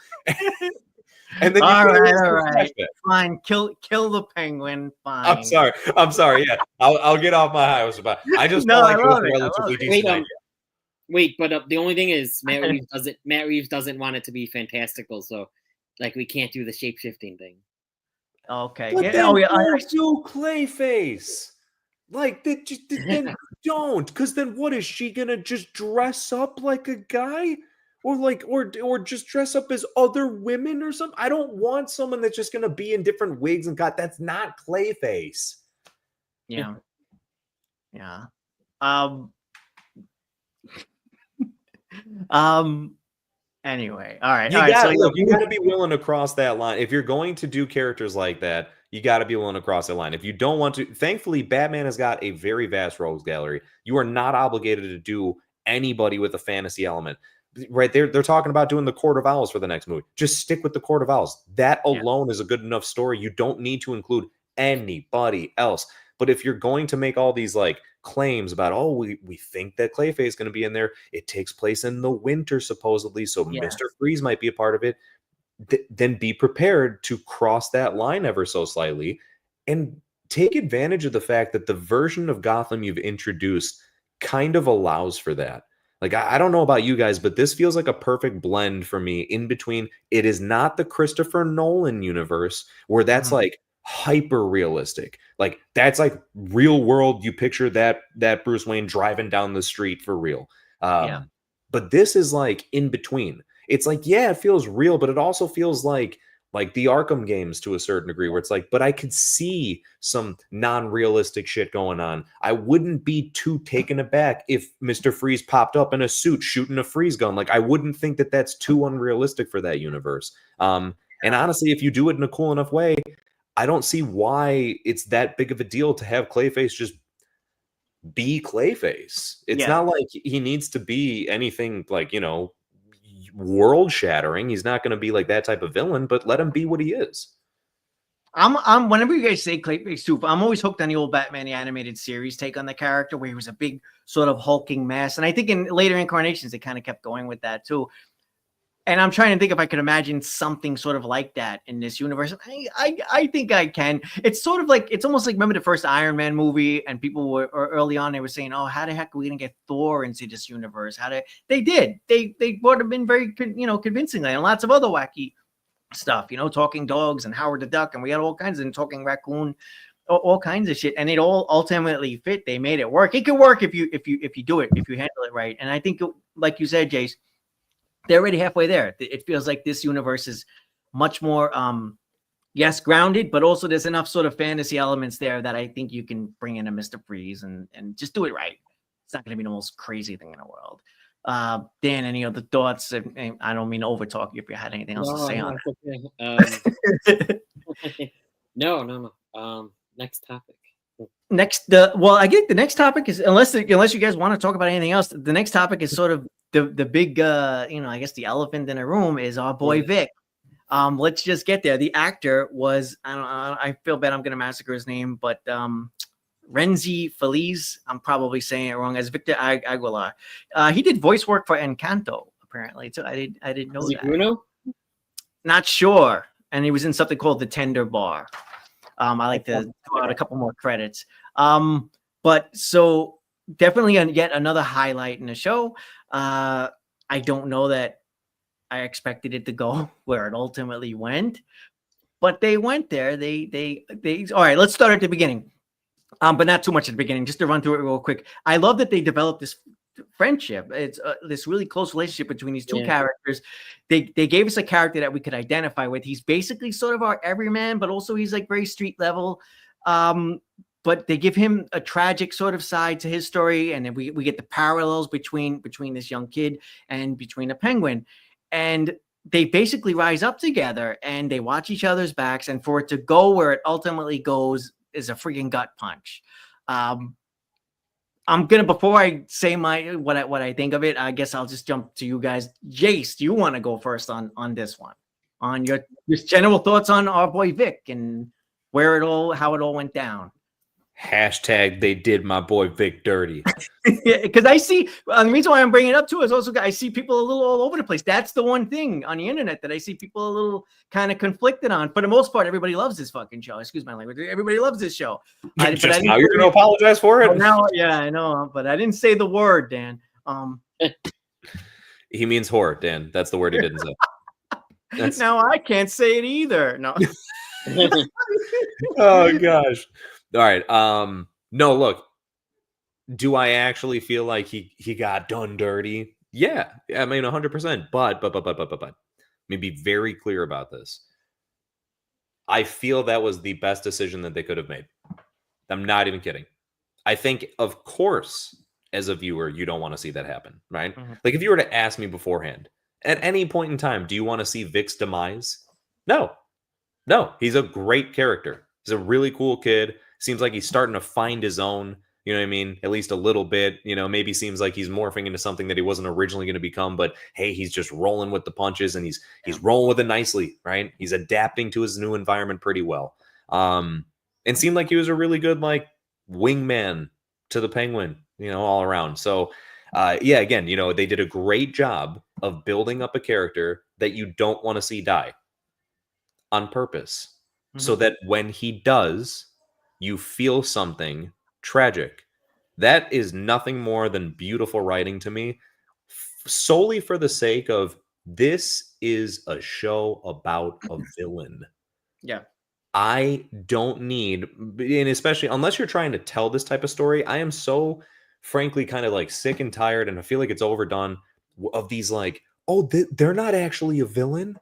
And then all right. Fine, kill the Penguin. Fine. I'm sorry. Yeah, I'll get off my high horse about. I just felt like it was a relatively decent idea. Wait, but the only thing is Matt Reeves doesn't want it to be fantastical, so like we can't do the shape shifting thing. Okay. But then do Clayface. Like then don't, because then what is she gonna just dress up like a guy? Or just dress up as other women or something. I don't want someone that's just gonna be in different wigs and that's not Clayface. Yeah. Anyway, all right. You gotta be willing to cross that line. If you're going to do characters like that, you got to be willing to cross that line. If you don't want to, thankfully, Batman has got a very vast rogues gallery. You are not obligated to do anybody with a fantasy element. Right there, they're talking about doing the Court of Owls for the next movie. Just stick with the Court of Owls. That alone is a good enough story. You don't need to include anybody else. But if you're going to make all these like claims about, oh, we think that Clayface is going to be in there, it takes place in the winter supposedly, so Mr. Freeze might be a part of it. Then be prepared to cross that line ever so slightly and take advantage of the fact that the version of Gotham you've introduced kind of allows for that. Like, I don't know about you guys, but this feels like a perfect blend for me in between. It is not the Christopher Nolan universe where that's like hyper realistic. Like, that's like real world. You picture that Bruce Wayne driving down the street for real. But this is like in between. It's like, yeah, it feels real, but it also feels like the Arkham games to a certain degree, where it's like, but I could see some non-realistic shit going on. I wouldn't be too taken aback if Mr. Freeze popped up in a suit shooting a freeze gun. Like, I wouldn't think that that's too unrealistic for that universe. And honestly, if you do it in a cool enough way, I don't see why it's that big of a deal to have Clayface just be Clayface. It's not like he needs to be anything like, world shattering. He's not going to be like that type of villain, but let him be what he is. I'm whenever you guys say Clayface too, I'm always hooked on the old Batman the animated series take on the character where he was a big sort of hulking mass. And I think in later incarnations they kind of kept going with that too. And I'm trying to think if I could imagine something sort of like that in this universe. I think I can. It's sort of like, it's almost like, remember the first Iron Man movie, and people were early on, they were saying, oh, how the heck are we going to get Thor into this universe? They did. They brought him in very, convincingly, and lots of other wacky stuff, talking dogs and Howard the Duck, and we had all kinds of talking raccoon, all kinds of shit. And it all ultimately fit. They made it work. It could work if you do it, if you handle it right. And I think, like you said, Jace, they're already halfway there. It feels like this universe is much more, grounded, but also there's enough sort of fantasy elements there that I think you can bring in a Mr. Freeze and just do it right. It's not going to be the most crazy thing in the world. Dan, any other thoughts? I don't mean to overtalk you if you had anything else to say on it. No. Next topic. I think the next topic is, unless you guys want to talk about anything else, the next topic is sort of the big, I guess the elephant in the room is our boy Vic. Let's just get there. The actor was, I feel bad I'm going to massacre his name, but Rhenzy Feliz. I'm probably saying it wrong. As Victor Aguilar. He did voice work for Encanto, apparently. So I didn't know that. Bruno? Not sure. And he was in something called The Tender Bar. I like to throw out a couple more credits. But so definitely yet another highlight in the show. I don't know that I expected it to go where it ultimately went, but they went there. They all right, let's start at the beginning. But not too much at the beginning, just to run through it real quick. I love that they developed this friendship. It's this really close relationship between these two characters. They gave us a character that we could identify with. He's basically sort of our everyman, but also he's like very street level. But they give him a tragic sort of side to his story, and then we get the parallels between this young kid and between the Penguin. And they basically rise up together and they watch each other's backs, and for it to go where it ultimately goes is a freaking gut punch. I'm gonna, before I say what I think of it, I guess I'll just jump to you guys. Jace, do you want to go first on this one? On your general thoughts on our boy Vic and how it all went down. Hashtag they did my boy Vic dirty. Yeah, because I see, the reason why I'm bringing it up too is also I see people a little all over the place. That's the one thing on the internet that I see people a little kind of conflicted on. For the most part, everybody loves this fucking show. Excuse my language. Everybody loves this show. Just now you're going to apologize for it? Now, yeah, I know, but I didn't say the word, Dan. He means whore, Dan. That's the word he didn't say. Now I can't say it either. No. Oh gosh. All right. No, look. Do I actually feel like he got done dirty? Yeah. I mean, 100%. But let me be very clear about this. I feel that was the best decision that they could have made. I'm not even kidding. I think, of course, as a viewer, you don't want to see that happen, right? Mm-hmm. Like, if you were to ask me beforehand, at any point in time, do you want to see Vic's demise? No. He's a great character. He's a really cool kid. Seems like he's starting to find his own, you know what I mean? At least a little bit, maybe seems like he's morphing into something that he wasn't originally going to become, but hey, he's just rolling with the punches and he's rolling with it nicely, right? He's adapting to his new environment pretty well. And seemed like he was a really good, like, wingman to the Penguin, all around. So, again, they did a great job of building up a character that you don't want to see die on purpose. Mm-hmm. So that when he does, you feel something tragic. That is nothing more than beautiful writing to me, solely for the sake of this is a show about a villain. Yeah. I don't need, and especially unless you're trying to tell this type of story, I am so frankly kind of like sick and tired, and I feel like it's overdone, of these like, oh, they're not actually a villain.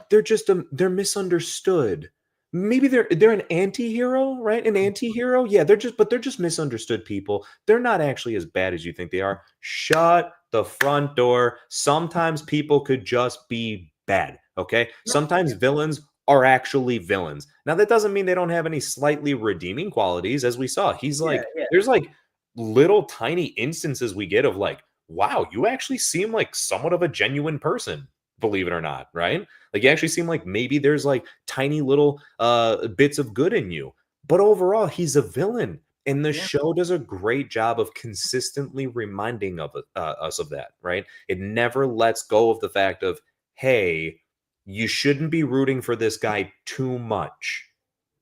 They're just they're misunderstood. Maybe they're an anti-hero, right? An anti-hero? Yeah, they're just misunderstood people. They're not actually as bad as you think they are. Shut the front door. Sometimes people could just be bad, okay? Sometimes villains are actually villains. Now, that doesn't mean they don't have any slightly redeeming qualities, as we saw. He's like, there's like little tiny instances we get of like, wow, you actually seem like somewhat of a genuine person. Believe it or not, right? Like, you actually seem like maybe there's like tiny little bits of good in you. But overall, he's a villain. And the show does a great job of consistently reminding us of that, right? It never lets go of the fact of, hey, you shouldn't be rooting for this guy too much,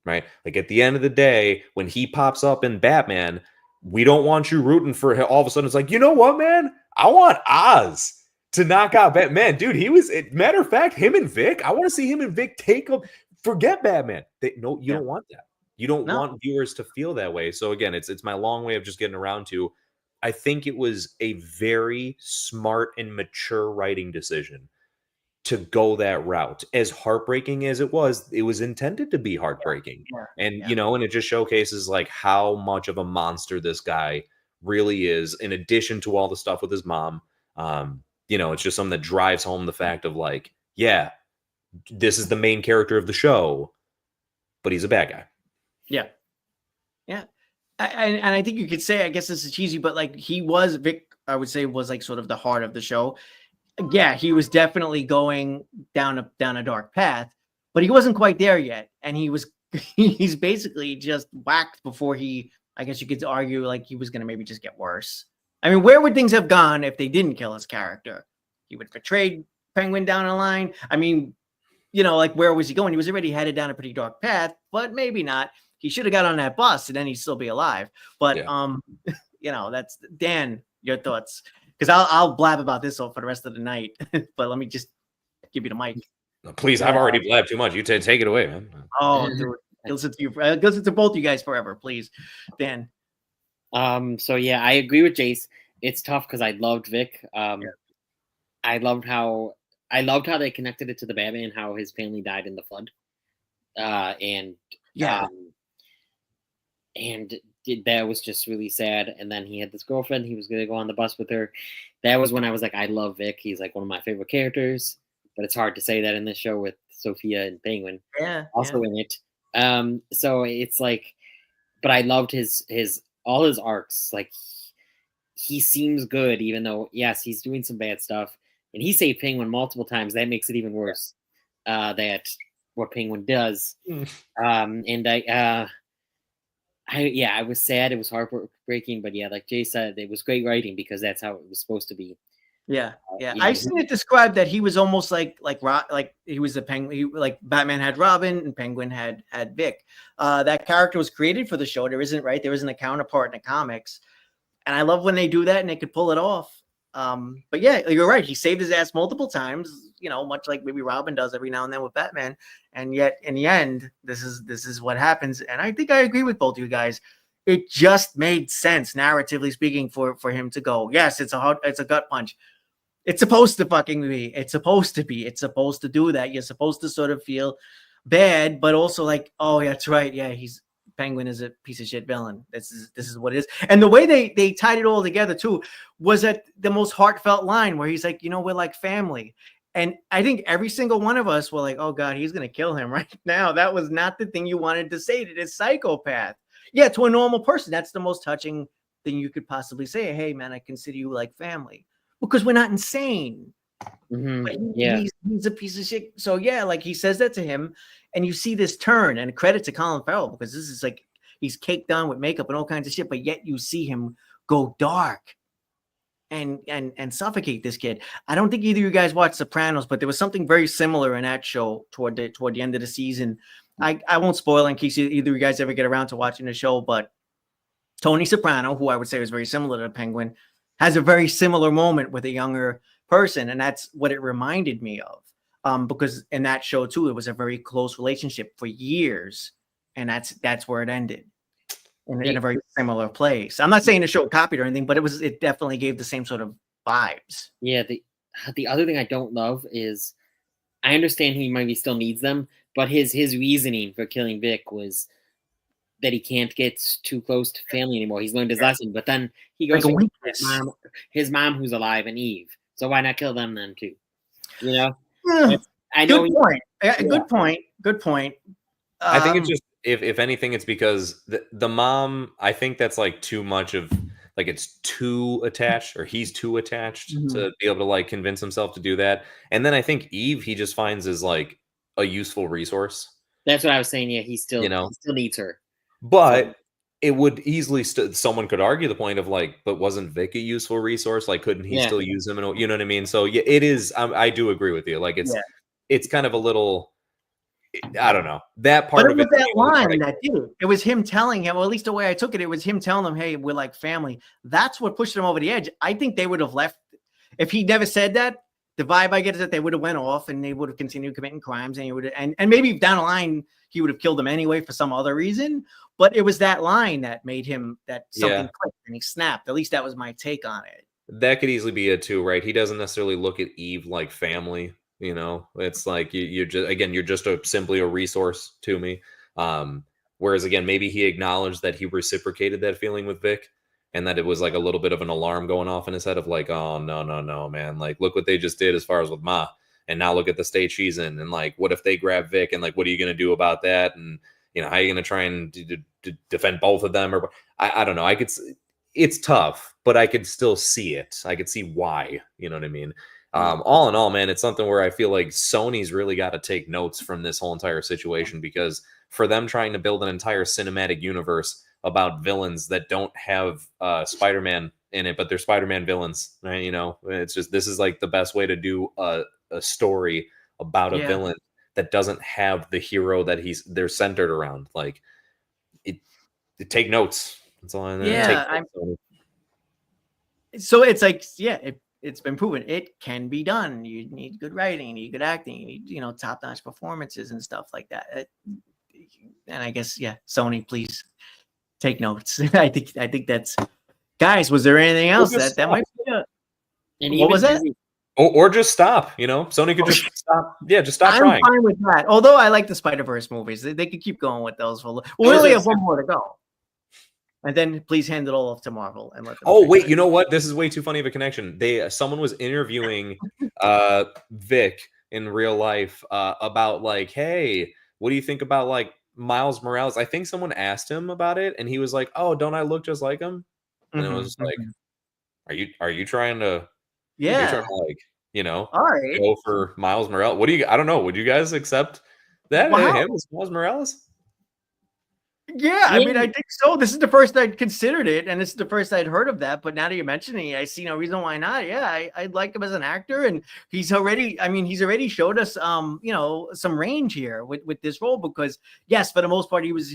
right? Like, at the end of the day, when he pops up in Batman, we don't want you rooting for him. All of a sudden, it's like, you know what, man? I want Oz to knock out Batman. Dude, matter of fact, him and Vic, I want to see him and Vic take him. Forget Batman. You don't want that. You don't want viewers to feel that way. So again, it's my long way of just getting around to, I think it was a very smart and mature writing decision to go that route. As heartbreaking as it was intended to be heartbreaking. And it just showcases like how much of a monster this guy really is, in addition to all the stuff with his mom. It's just something that drives home the fact of like, yeah, this is the main character of the show, but he's a bad guy. Yeah. Yeah. And I think you could say, I guess this is cheesy, but like Vic, I would say, was like sort of the heart of the show. Yeah, he was definitely going down a dark path, but he wasn't quite there yet. And he's basically just whacked before he I guess you could argue like he was going to maybe just get worse. I mean, where would things have gone if they didn't kill his character? He would have betrayed Penguin down the line. I mean, like where was he going? He was already headed down a pretty dark path, but maybe not. He should have got on that bus and then he'd still be alive. But that's Dan, your thoughts. Because I'll blab about this for the rest of the night. But let me just give you the mic. Please, I've already blabbed too much. You take it away, man. Oh, dude. Listen to you. Listen to both you guys forever, please. Dan. So yeah, I agree with Jace. It's tough because I loved Vic. I loved how they connected it to the Batman, how his family died in the flood. And that was just really sad. And then he had this girlfriend. He was going to go on the bus with her. That was when I was like, I love Vic. He's like one of my favorite characters. But it's hard to say that in this show with Sophia and Penguin also in it. So it's like, but I loved all his arcs. Like he seems good, even though yes, he's doing some bad stuff. And he saved Penguin multiple times. That makes it even worse. That what Penguin does. And I was sad. It was heartbreaking, but yeah, like Jay said, it was great writing because that's how it was supposed to be. Yeah. I've seen it described that he was almost like he was the Penguin. Like Batman had Robin and Penguin had Vic. That character was created for the show. There isn't a counterpart in the comics, and I love when they do that and they could pull it off. But yeah, you're right. He saved his ass multiple times. Much like maybe Robin does every now and then with Batman. And yet, in the end, this is what happens. And I think I agree with both of you guys. It just made sense, narratively speaking, for him to go. Yes, it's a gut punch. It's supposed to fucking be. It's supposed to be. It's supposed to do that. You're supposed to sort of feel bad, but also like, oh, yeah, that's right. Yeah, Penguin is a piece of shit villain. This is what it is. And the way they tied it all together too was at the most heartfelt line where he's like, we're like family. And I think every single one of us were like, oh God, he's going to kill him right now. That was not the thing you wanted to say to this psychopath. Yeah, to a normal person, that's the most touching thing you could possibly say. Hey man, I consider you like family because we're not insane. He's a piece of shit. So yeah, like he says that to him. And you see this turn, and credit to Colin Farrell because this is like he's caked on with makeup and all kinds of shit, but yet you see him go dark and suffocate this kid. I don't think either of you guys watched Sopranos, but there was something very similar in that show toward the end of the season. I won't spoil in case either of you guys ever get around to watching the show, but Tony Soprano, who I would say was very similar to the Penguin, has a very similar moment with a younger person, and that's what it reminded me of. Because in that show too, it was a very close relationship for years, and that's where it ended in a very similar place. I'm not saying the show copied or anything, but it definitely gave the same sort of vibes. Yeah. The other thing I don't love is I understand he maybe still needs them, but his reasoning for killing Vic was that he can't get too close to family anymore. He's learned his lesson, but then he goes like to his mom who's alive and Eve. So why not kill them then too? I know. Good point. I think it's just if anything, it's because the mom. I think that's like too much of like it's too attached, or he's too attached to be able to like convince himself to do that. And then I think Eve, he just finds is like a useful resource. That's what I was saying. Yeah, he still needs her, but. It would easily someone could argue the point of like, but wasn't Vic a useful resource? Like, couldn't he still use him? And you know what I mean? So yeah, it is. I do agree with you. Like, it's kind of a little. I don't know that part of it. That line that dude, it was him telling him. Well, at least the way I took it, it was him telling him, "Hey, we're like family." That's what pushed him over the edge. I think they would have left if he never said that. The vibe I get is that they would have went off and they would have continued committing crimes, and he would and maybe down the line he would have killed them anyway for some other reason. But it was that line that made him something clicked and he snapped. At least that was my take on it. That could easily be it too, right? He doesn't necessarily look at Eve like family. It's like you're just simply a resource to me. Whereas again, maybe he acknowledged that he reciprocated that feeling with Vic, and that it was like a little bit of an alarm going off in his head of like, oh no, man, like look what they just did as far as with Ma, and now look at the state she's in, and like what if they grab Vic, and like what are you gonna do about that, and how are you gonna try and defend both of them, or I don't know. It's tough, but I could still see it. I could see why. You know what I mean? All in all, man, it's something where I feel like Sony's really got to take notes from this whole entire situation, because for them trying to build an entire cinematic universe about villains that don't have Spider-Man in it, but they're Spider-Man villains, right? You know, it's just, this is like the best way to do a story about a villain that doesn't have the hero that they're centered around. Like, it take notes. That's all I know. Yeah, so it's like, it's been proven it can be done. You need good writing, you need good acting, you need, you know, top-notch performances and stuff like that. And I guess, Sony, please take notes. I think that's, guys. Was there anything else that might be? What was that? Or just stop. You know, Sony could just stop. Yeah, just stop trying. I'm fine with that. Although I like the Spider-Verse movies, they could keep going with those. We only have one more to go. And then please hand it all off to Marvel and let them. Oh wait, you know what? This is way too funny of a connection. Someone was interviewing Vic in real life about like, hey, what do you think about like Miles Morales? I think someone asked him about it, and he was like, "Oh, don't I look just like him?" And it was like, "Are you trying to? Yeah, you're trying to, like, you know, all right, go for Miles Morales? What do you? I don't know. Would you guys accept that? Wow. Him as Miles Morales? Yeah, I mean, I think so. This is the first I'd considered it, and this is the first I'd heard of that. But now that you're mentioning it, I see no reason why not. Yeah, I like him as an actor, and he's already showed us, you know, some range here with this role. Because yes, for the most part, he was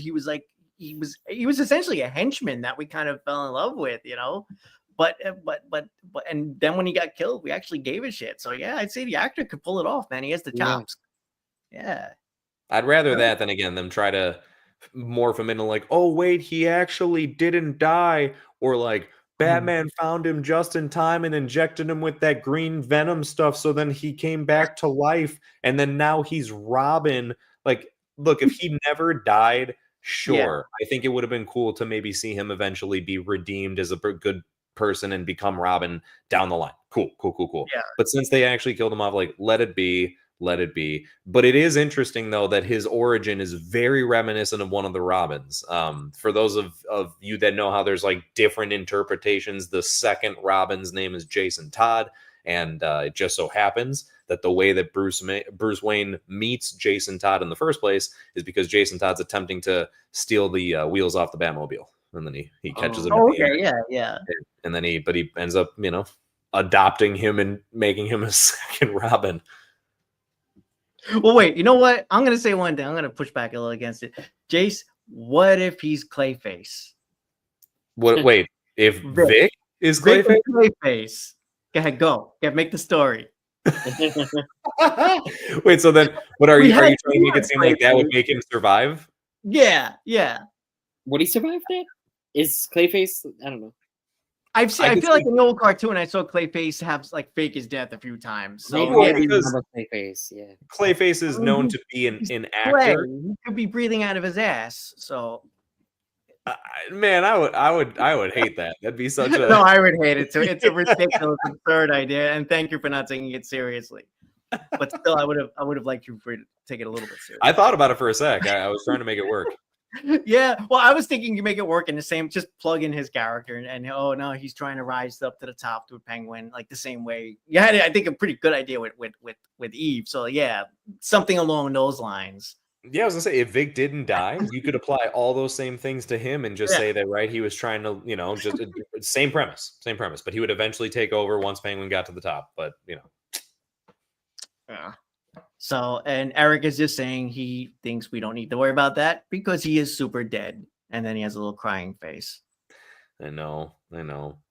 essentially a henchman that we kind of fell in love with, you know. But and then when he got killed, we actually gave a shit. So yeah, I'd say the actor could pull it off, man. He has the chops. Yeah. I'd rather that than again them try to morph him into like, oh wait, he actually didn't die, or like Batman found him just in time and injected him with that green venom stuff, so then he came back to life, and then now he's Robin. Like, look, if he never died, sure, I think it would have been cool to maybe see him eventually be redeemed as a good person and become Robin down the line. Cool. Yeah. But since they actually killed him off, like, let it be. But it is interesting though that his origin is very reminiscent of one of the Robins. For those of you that know how there's like different interpretations, the second Robin's name is Jason Todd, and it just so happens that the way that Bruce Wayne meets Jason Todd in the first place is because Jason Todd's attempting to steal the wheels off the Batmobile, and then he catches him. Yeah. And then he ends up, you know, adopting him and making him a second Robin. Well, wait, you know what? I'm going to say one thing. I'm going to push back a little against it. Jace, what if he's Clayface? What? Wait, if Vic is Clayface? Clayface. Go ahead, go. Yeah, make the story. Wait, so then what are you trying to make it seem like that would make him survive? Yeah. Would he survive that? Is Clayface? I don't know. I feel like in the old cartoon, I saw Clayface have like fake his death a few times. So because Clayface, Clayface is known to be an actor. He could be breathing out of his ass. So, man, I would hate that. That'd be such a no. I would hate it too. It's a ridiculous, absurd idea. And thank you for not taking it seriously. But still, I would have liked you to take it a little bit seriously. I thought about it for a sec. I was trying to make it work. Yeah, well, I was thinking you make it work in the same, just plug in his character and oh no, he's trying to rise up to the top to a Penguin, like the same way. Yeah, I think a pretty good idea with Eve. So yeah, something along those lines. Yeah, I was gonna say, if Vic didn't die, you could apply all those same things to him and just say that, right? He was trying to, you know, just same premise, but he would eventually take over once Penguin got to the top. But you know, yeah. So, and Eric is just saying he thinks we don't need to worry about that because he is super dead. And then he has a little crying face. I know.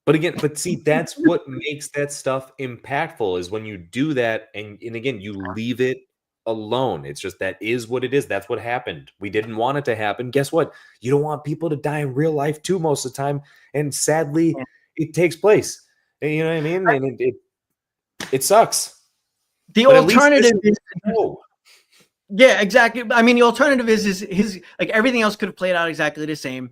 But see, that's what makes that stuff impactful is when you do that and again, you leave it alone. It's just, that is what it is. That's what happened. We didn't want it to happen. Guess what? You don't want people to die in real life too most of the time. And sadly, it takes place. You know what I mean? And it sucks. The alternative is yeah, exactly. I mean, the alternative is his like everything else could have played out exactly the same,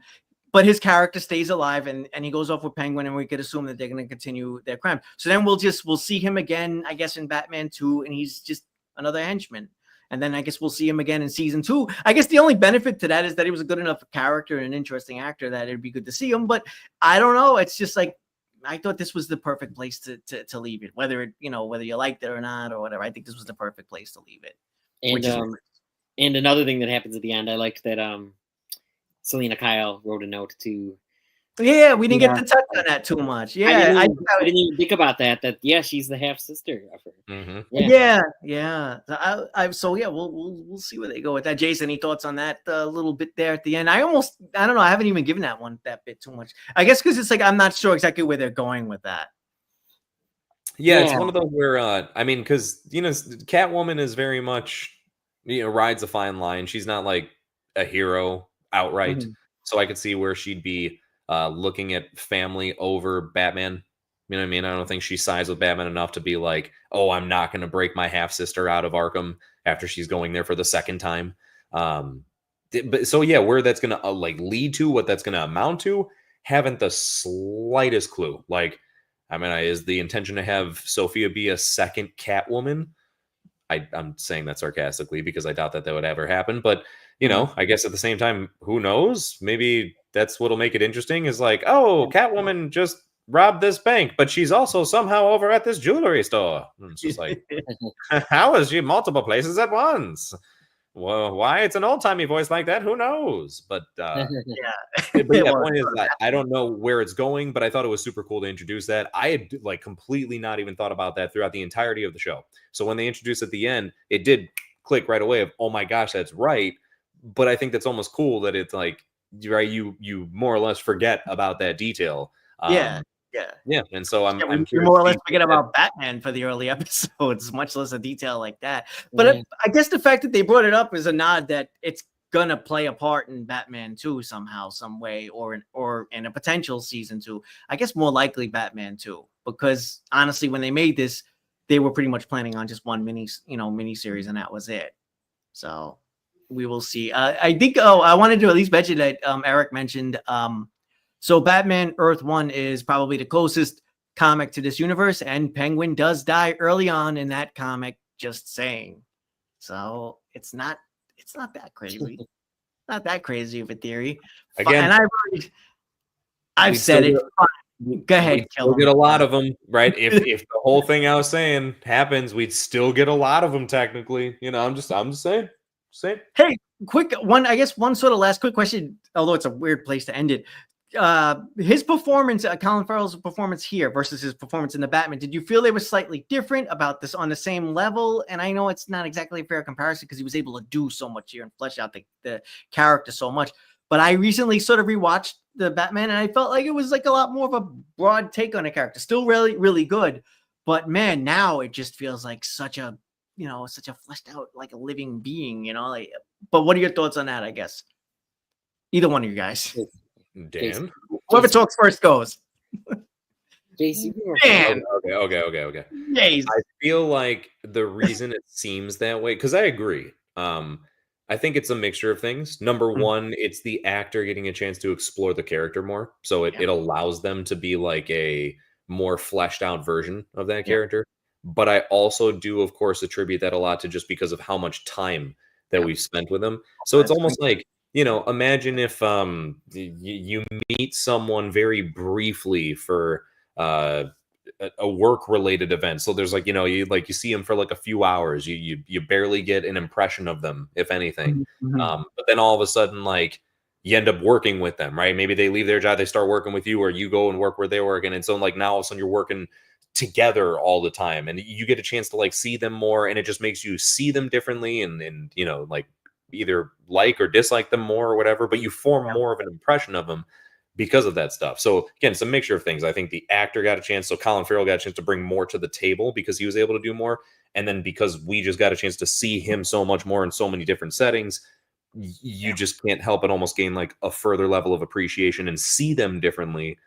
but his character stays alive and he goes off with Penguin, and we could assume that they're going to continue their crime. So then we'll see him again, I guess, in Batman 2, and he's just another henchman. And then I guess we'll see him again in season 2. I guess the only benefit to that is that he was a good enough character and an interesting actor that it'd be good to see him. But I don't know. It's just like, I thought this was the perfect place to leave it, whether you liked it or not or whatever. I think this was the perfect place to leave it. And another thing that happens at the end, I liked that Selena Kyle wrote a note to. Yeah, we didn't get to touch on that too much. Yeah, I didn't even think about that. Yeah, she's the half sister of her. Mm-hmm. Yeah. So yeah, we'll see where they go with that. Jace, any thoughts on that little bit there at the end? I don't know. I haven't even given that bit too much. I guess because it's like I'm not sure exactly where they're going with that. Yeah, it's one of those where I mean, because Catwoman is very much rides a fine line. She's not like a hero outright, so I could see where she'd be looking at family over Batman. You know what I mean? I don't think she sides with Batman enough to be like, oh, I'm not going to break my half sister out of Arkham after she's going there for the second time. But so yeah, where that's going to like lead to, what that's going to amount to, haven't the slightest clue. Like, I mean, is the intention to have Sophia be a second Catwoman? I'm saying that sarcastically because I doubt that would ever happen. But, I guess at the same time, who knows? Maybe that's what'll make it interesting is like, oh, Catwoman just robbed this bank, but she's also somehow over at this jewelry store. And it's just like, how is she multiple places at once? Well, why it's an old-timey voice like that, who knows? But yeah. But yeah, point is, I don't know where it's going, but I thought it was super cool to introduce that. I had like completely not even thought about that throughout the entirety of the show. So when they introduced at the end, it did click right away of, oh my gosh, that's right. But I think that's almost cool that it's like, right, you more or less forget about that detail. Yeah. And so I'm curious. We more or less forget about Batman for the early episodes, much less a detail like that. But I guess the fact that they brought it up is a nod that it's gonna play a part in Batman 2 somehow, some way, or in a potential season 2. I guess more likely Batman 2, because honestly, when they made this, they were pretty much planning on just one mini series, and that was it. So we will see. I think. Oh, I wanted to at least mention that Eric mentioned. So Batman Earth 1 is probably the closest comic to this universe, and Penguin does die early on in that comic. Just saying. So it's not that crazy. Not that crazy of a theory. Again, and I've said it. Go ahead. We'll get a lot of them, right? If the whole thing I was saying happens, we'd still get a lot of them technically. I'm just saying. Hey, quick one. I guess one sort of last quick question, although it's a weird place to end it. His performance, Colin Farrell's performance here versus his performance in the Batman, did you feel they were slightly different, about this on the same level? And I know it's not exactly a fair comparison because he was able to do so much here and flesh out the character so much. But I recently sort of rewatched the Batman, and I felt like it was like a lot more of a broad take on a character. Still really, really good. But man, now it just feels like such a fleshed out, like a living being, but what are your thoughts on that? I guess either one of you guys. Dan? Whoever talks first goes. Jace, Dan. Okay. Jace. I feel like the reason it seems that way, because I agree. I think it's a mixture of things. Number one, it's the actor getting a chance to explore the character more. So it allows them to be like a more fleshed out version of that character. But I also do, of course, attribute that a lot to just because of how much time that we've spent with them. So it's almost like, imagine if you meet someone very briefly for a work-related event. So there's you see them for like a few hours. You barely get an impression of them, if anything. But then all of a sudden, like, you end up working with them, right? Maybe they leave their job, they start working with you, or you go and work where they work, and so like now all of a sudden you're working together all the time, and you get a chance to like see them more, and it just makes you see them differently, and like either like or dislike them more or whatever, but you form more of an impression of them because of that stuff. So again, it's a mixture of things. I think the actor got a chance, so Colin Farrell got a chance to bring more to the table because he was able to do more, and then because we just got a chance to see him so much more in so many different settings, you just can't help but almost gain like a further level of appreciation and see them differently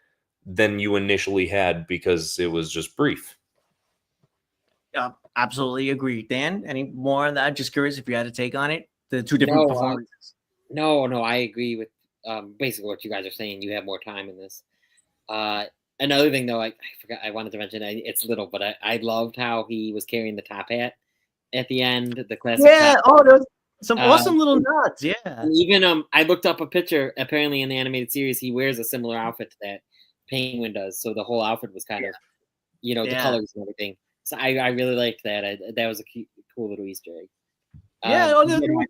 than you initially had because it was just brief. Absolutely agree. Dan, any more on that? Just curious if you had a take on it. The two different performances. No, I agree with basically what you guys are saying. You have more time in this. Another thing, though, I forgot. I wanted to mention. It's little, but I loved how he was carrying the top hat at the end. The classic. Yeah. Oh, there's some awesome little nods. Yeah. Even I looked up a picture. Apparently, in the animated series, he wears a similar outfit to that Penguin does. So the whole outfit was kind of, the colors and everything. So I really liked that. That was a cool little Easter egg. Yeah,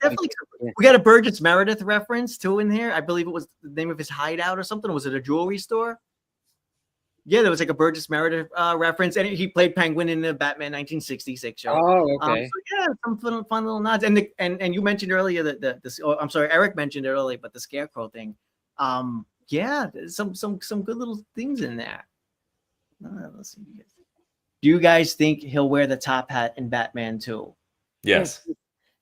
definitely. Yeah. We got a Burgess Meredith reference too in here. I believe it was the name of his hideout or something. Was it a jewelry store? Yeah, there was like a Burgess Meredith reference, and he played Penguin in the Batman 1966 show. Oh, okay. So yeah, some fun little nods. And you mentioned earlier I'm sorry, Eric mentioned it earlier, but the Scarecrow thing. Yeah, there's some good little things in there. Let's see. Do you guys think he'll wear the top hat in Batman 2? Yes.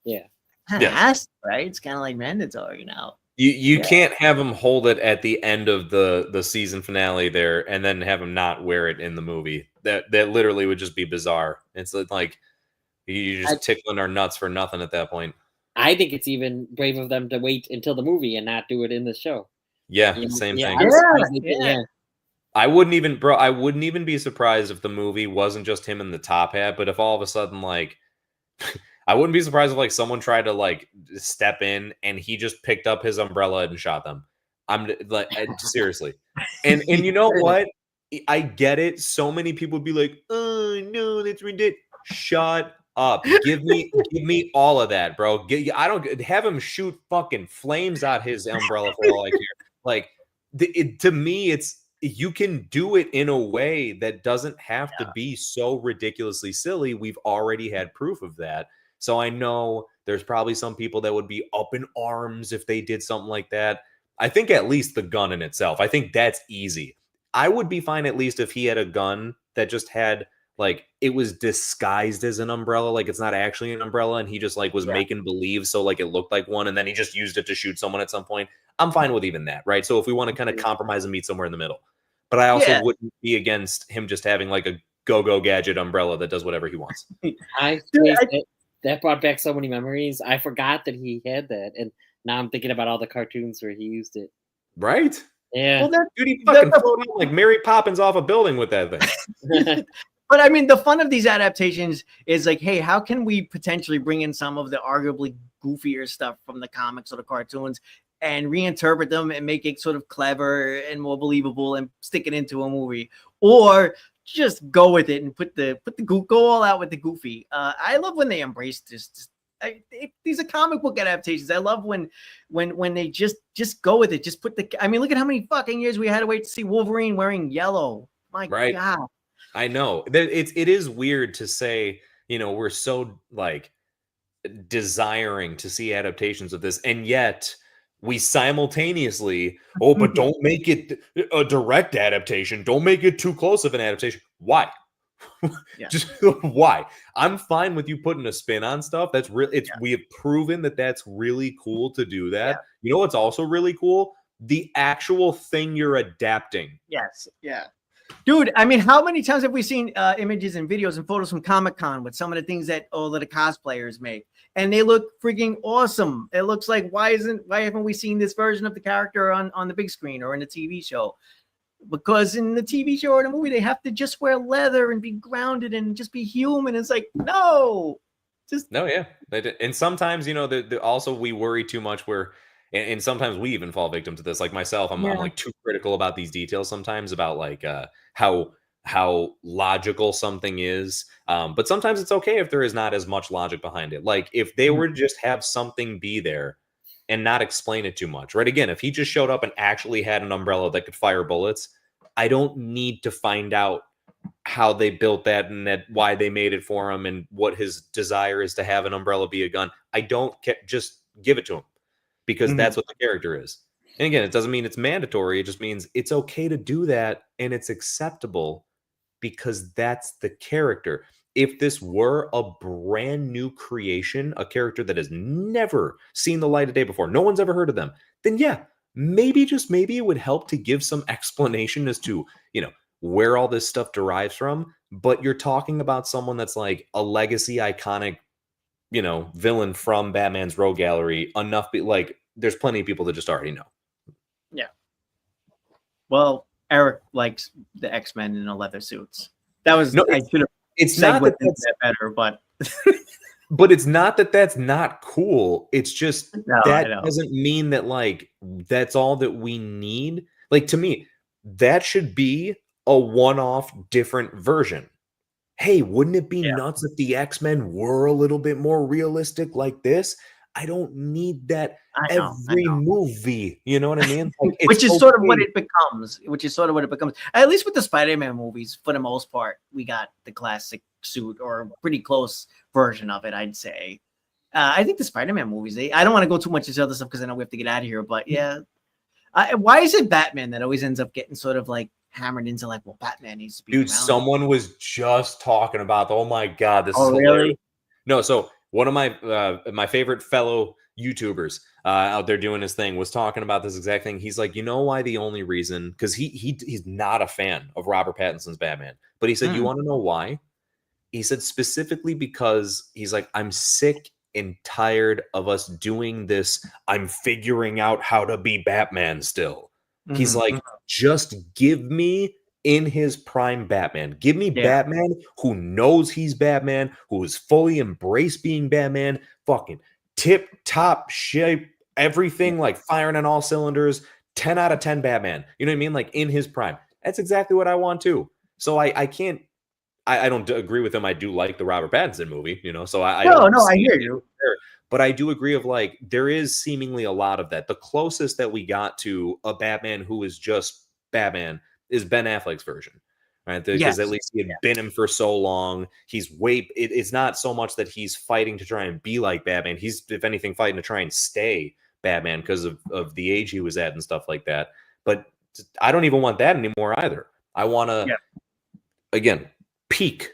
Yeah. Yes. Right? It's kind of like mandatory now. You can't have him hold it at the end of the season finale there and then have him not wear it in the movie. That literally would just be bizarre. It's like you're just tickling our nuts for nothing at that point. I think it's even brave of them to wait until the movie and not do it in the show. Yeah, same thing. Yeah. I wouldn't even be surprised if the movie wasn't just him in the top hat, but if all of a sudden like I wouldn't be surprised if like someone tried to like step in and he just picked up his umbrella and shot them. I'm like seriously. And you know what? I get it. So many people would be like, "Oh no, that's ridiculous." Shut up. Give me all of that, bro. I don't have him shoot fucking flames out his umbrella for all I care. Like to me, it's you can do it in a way that doesn't have to be so ridiculously silly. We've already had proof of that. So I know there's probably some people that would be up in arms if they did something like that. I think at least the gun in itself, I think that's easy. I would be fine at least if he had a gun that just had like it was disguised as an umbrella, like it's not actually an umbrella, and he just like was making believe so like it looked like one, and then he just used it to shoot someone at some point. I'm fine with even that, right? So if we want to kind of compromise and meet somewhere in the middle. But I also wouldn't be against him just having like a go-go gadget umbrella that does whatever he wants. That brought back so many memories. I forgot that he had that, and now I'm thinking about all the cartoons where he used it. Right? Yeah. Well, dude, he fucking floated like Mary Poppins off a building with that thing. But I mean, the fun of these adaptations is like, hey, how can we potentially bring in some of the arguably goofier stuff from the comics or the cartoons and reinterpret them and make it sort of clever and more believable and stick it into a movie, or just go with it and go all out with the goofy. I love when they embrace this. These are comic book adaptations. I love when they just go with it. Just look at how many fucking years we had to wait to see Wolverine wearing yellow. My God. I know it is weird to say, we're so like desiring to see adaptations of this, and yet we simultaneously, but don't make it a direct adaptation. Don't make it too close of an adaptation. Why? Just why? I'm fine with you putting a spin on stuff. That's really, we have proven that that's really cool to do that. Yeah. You know what's also really cool? The actual thing you're adapting. Yes. Yeah. Dude, I mean, how many times have we seen images and videos and photos from Comic-Con with some of the things that all of the cosplayers make? And they look freaking awesome. It looks like, why haven't we seen this version of the character on the big screen or in the TV show? Because in the TV show or the movie, they have to just wear leather and be grounded and just be human. It's like, no. Yeah. And sometimes, also we worry too much where, and sometimes we even fall victim to this. Like myself, I'm like too critical about these details sometimes about like how logical something is. But sometimes it's okay if there is not as much logic behind it. Like if they were to just have something be there and not explain it too much, right? Again, if he just showed up and actually had an umbrella that could fire bullets, I don't need to find out how they built that and why they made it for him and what his desire is to have an umbrella be a gun. I don't care. Just give it to him. Because that's what the character is. And again, it doesn't mean it's mandatory. It just means it's okay to do that and it's acceptable because that's the character. If this were a brand new creation, a character that has never seen the light of day before, no one's ever heard of them, then maybe it would help to give some explanation as to, where all this stuff derives from. But you're talking about someone that's like a legacy iconic villain from Batman's Rogue Gallery. There's plenty of people that just already know. Yeah. Well, Eric likes the X-Men in the leather suits. That was I should have. It's not that that's better, but but it's not that that's not cool. It's just that doesn't mean that like that's all that we need. Like to me, that should be a one-off different version. hey, wouldn't it be Yeah. nuts if the X-Men were a little bit more realistic like this? I don't need that I know. every movie. You know what I mean? Like, Which is it's sort of what okay. it becomes. Which is sort of what it becomes. At least with the Spider-Man movies, for the most part, we got the classic suit or a pretty close version of it, I'd say. I think the Spider-Man movies, I don't want to go too much into other stuff because I know we have to get out of here. But yeah, why is it Batman that always ends up getting sort of like hammered into like, well, Batman needs to be Dude, around. someone was just talking about. Oh my god, this is Oh, hilarious. really? No, so one of my favorite fellow YouTubers out there doing his thing was talking about this exact thing. He's like, you know why the only reason, because he's not a fan of Robert Pattinson's Batman, but he said, you want to know why? He said specifically because he's like, I'm sick and tired of us doing this. I'm figuring out how to be Batman still. He's like, just give me in his prime Batman. Give me Batman who knows he's Batman, who is fully embraced being Batman, fucking tip top shape, everything like firing on all cylinders, 10 out of 10 Batman. You know what I mean? Like in his prime. That's exactly what I want too. So I can't, I don't agree with him. I do like the Robert Pattinson movie, you know, so I don't. No, I hear you. But I do agree of like, there is seemingly a lot of that. The closest that we got to a Batman who is just Batman is Ben Affleck's version, right? Because at least he had been him for so long. He's it's not so much that he's fighting to try and be like Batman. He's, if anything, fighting to try and stay Batman because of the age he was at and stuff like that. But I don't even want that anymore either. I want to, again, peak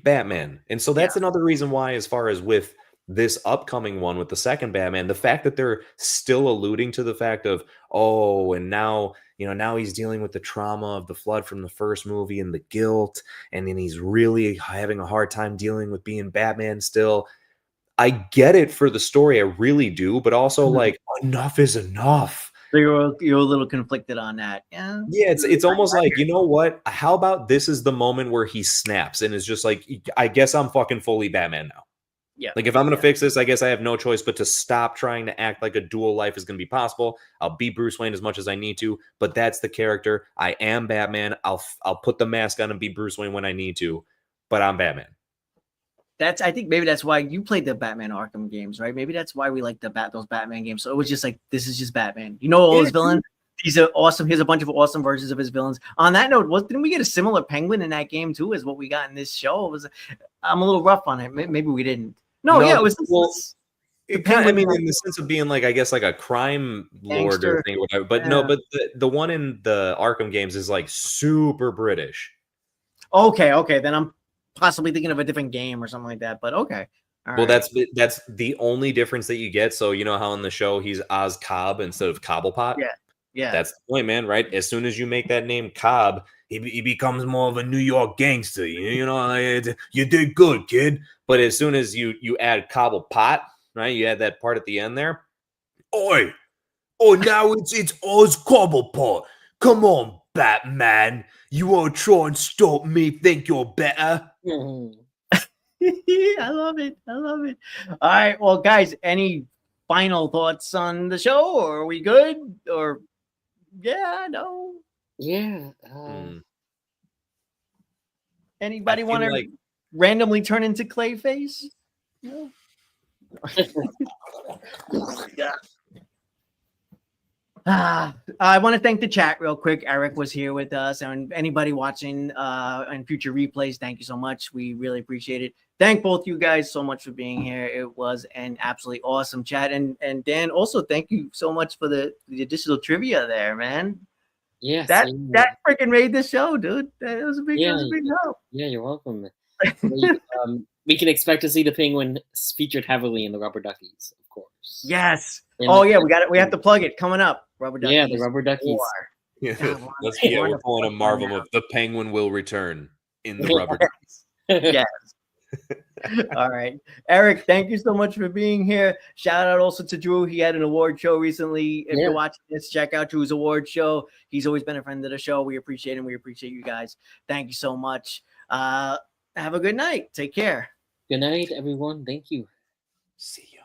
Batman. And so that's another reason why, as far as with this upcoming one with the second Batman, the fact that they're still alluding to the fact of, oh, and now, you know, now he's dealing with the trauma of the flood from the first movie and the guilt, and then he's really having a hard time dealing with being Batman still. I get it for the story, I really do, but also like, enough is enough. So you're a little conflicted on that. Yeah, it's almost like, you know what? How about this is the moment where he snaps and is just like, I guess I'm fucking fully Batman now. Yeah. Like, if I'm going to fix this, I guess I have no choice but to stop trying to act like a dual life is going to be possible. I'll be Bruce Wayne as much as I need to, but that's the character. I am Batman. I'll put the mask on and be Bruce Wayne when I need to, but I'm Batman. I think maybe that's why you played the Batman Arkham games, right? Maybe that's why we like those Batman games. So it was just like, this is just Batman. You know, all his villains. These are awesome. Here's a bunch of awesome versions of his villains. On that note, didn't we get a similar Penguin in that game too, as what we got in this show? I'm a little rough on it. Maybe we didn't. No, yeah, it was. Well, I mean, in the sense of being like, I guess, like a crime lord or thing, or whatever. But no, but the one in the Arkham games is like super British. Okay. Then I'm possibly thinking of a different game or something like that. But okay. Well, that's the only difference that you get. So you know how in the show he's Oz Cobb instead of Cobblepot? Yeah. That's the point, man, right? As soon as you make that name Cobb, he becomes more of a New York gangster. You know, like, you did good, kid. But as soon as you add Cobblepot, right? You add that part at the end there. Oi! Oh, now it's Oz Cobblepot. Come on, Batman. You want to try and stop me? Think you're better? I love it. All right. Well, guys, any final thoughts on the show? Or are we good? Or no. Yeah. Anybody want to randomly turn into Clayface? No. I want to thank the chat real quick. Eric was here with us, and anybody watching and future replays, thank you so much. We really appreciate it. Thank both you guys so much for being here. It was an absolutely awesome chat, and Dan, also thank you so much for the additional trivia there, man. Yes, that freaking made the show, dude. That was a big help. Yeah, you're welcome. We can expect to see the Penguin featured heavily in the Rubber Duckies, of course. Yes. We have to plug it coming up. Rubber Duckies. Yeah, the Rubber Duckies. We're pulling a Marvel of the Penguin will return in the Rubber Duckies. Yes. All right. Eric, thank you so much for being here. Shout out also to Drew. He had an award show recently. If you're watching this, check out Drew's award show. He's always been a friend of the show. We appreciate him. We appreciate you guys. Thank you so much. Have a good night. Take care. Good night, everyone. Thank you. See ya.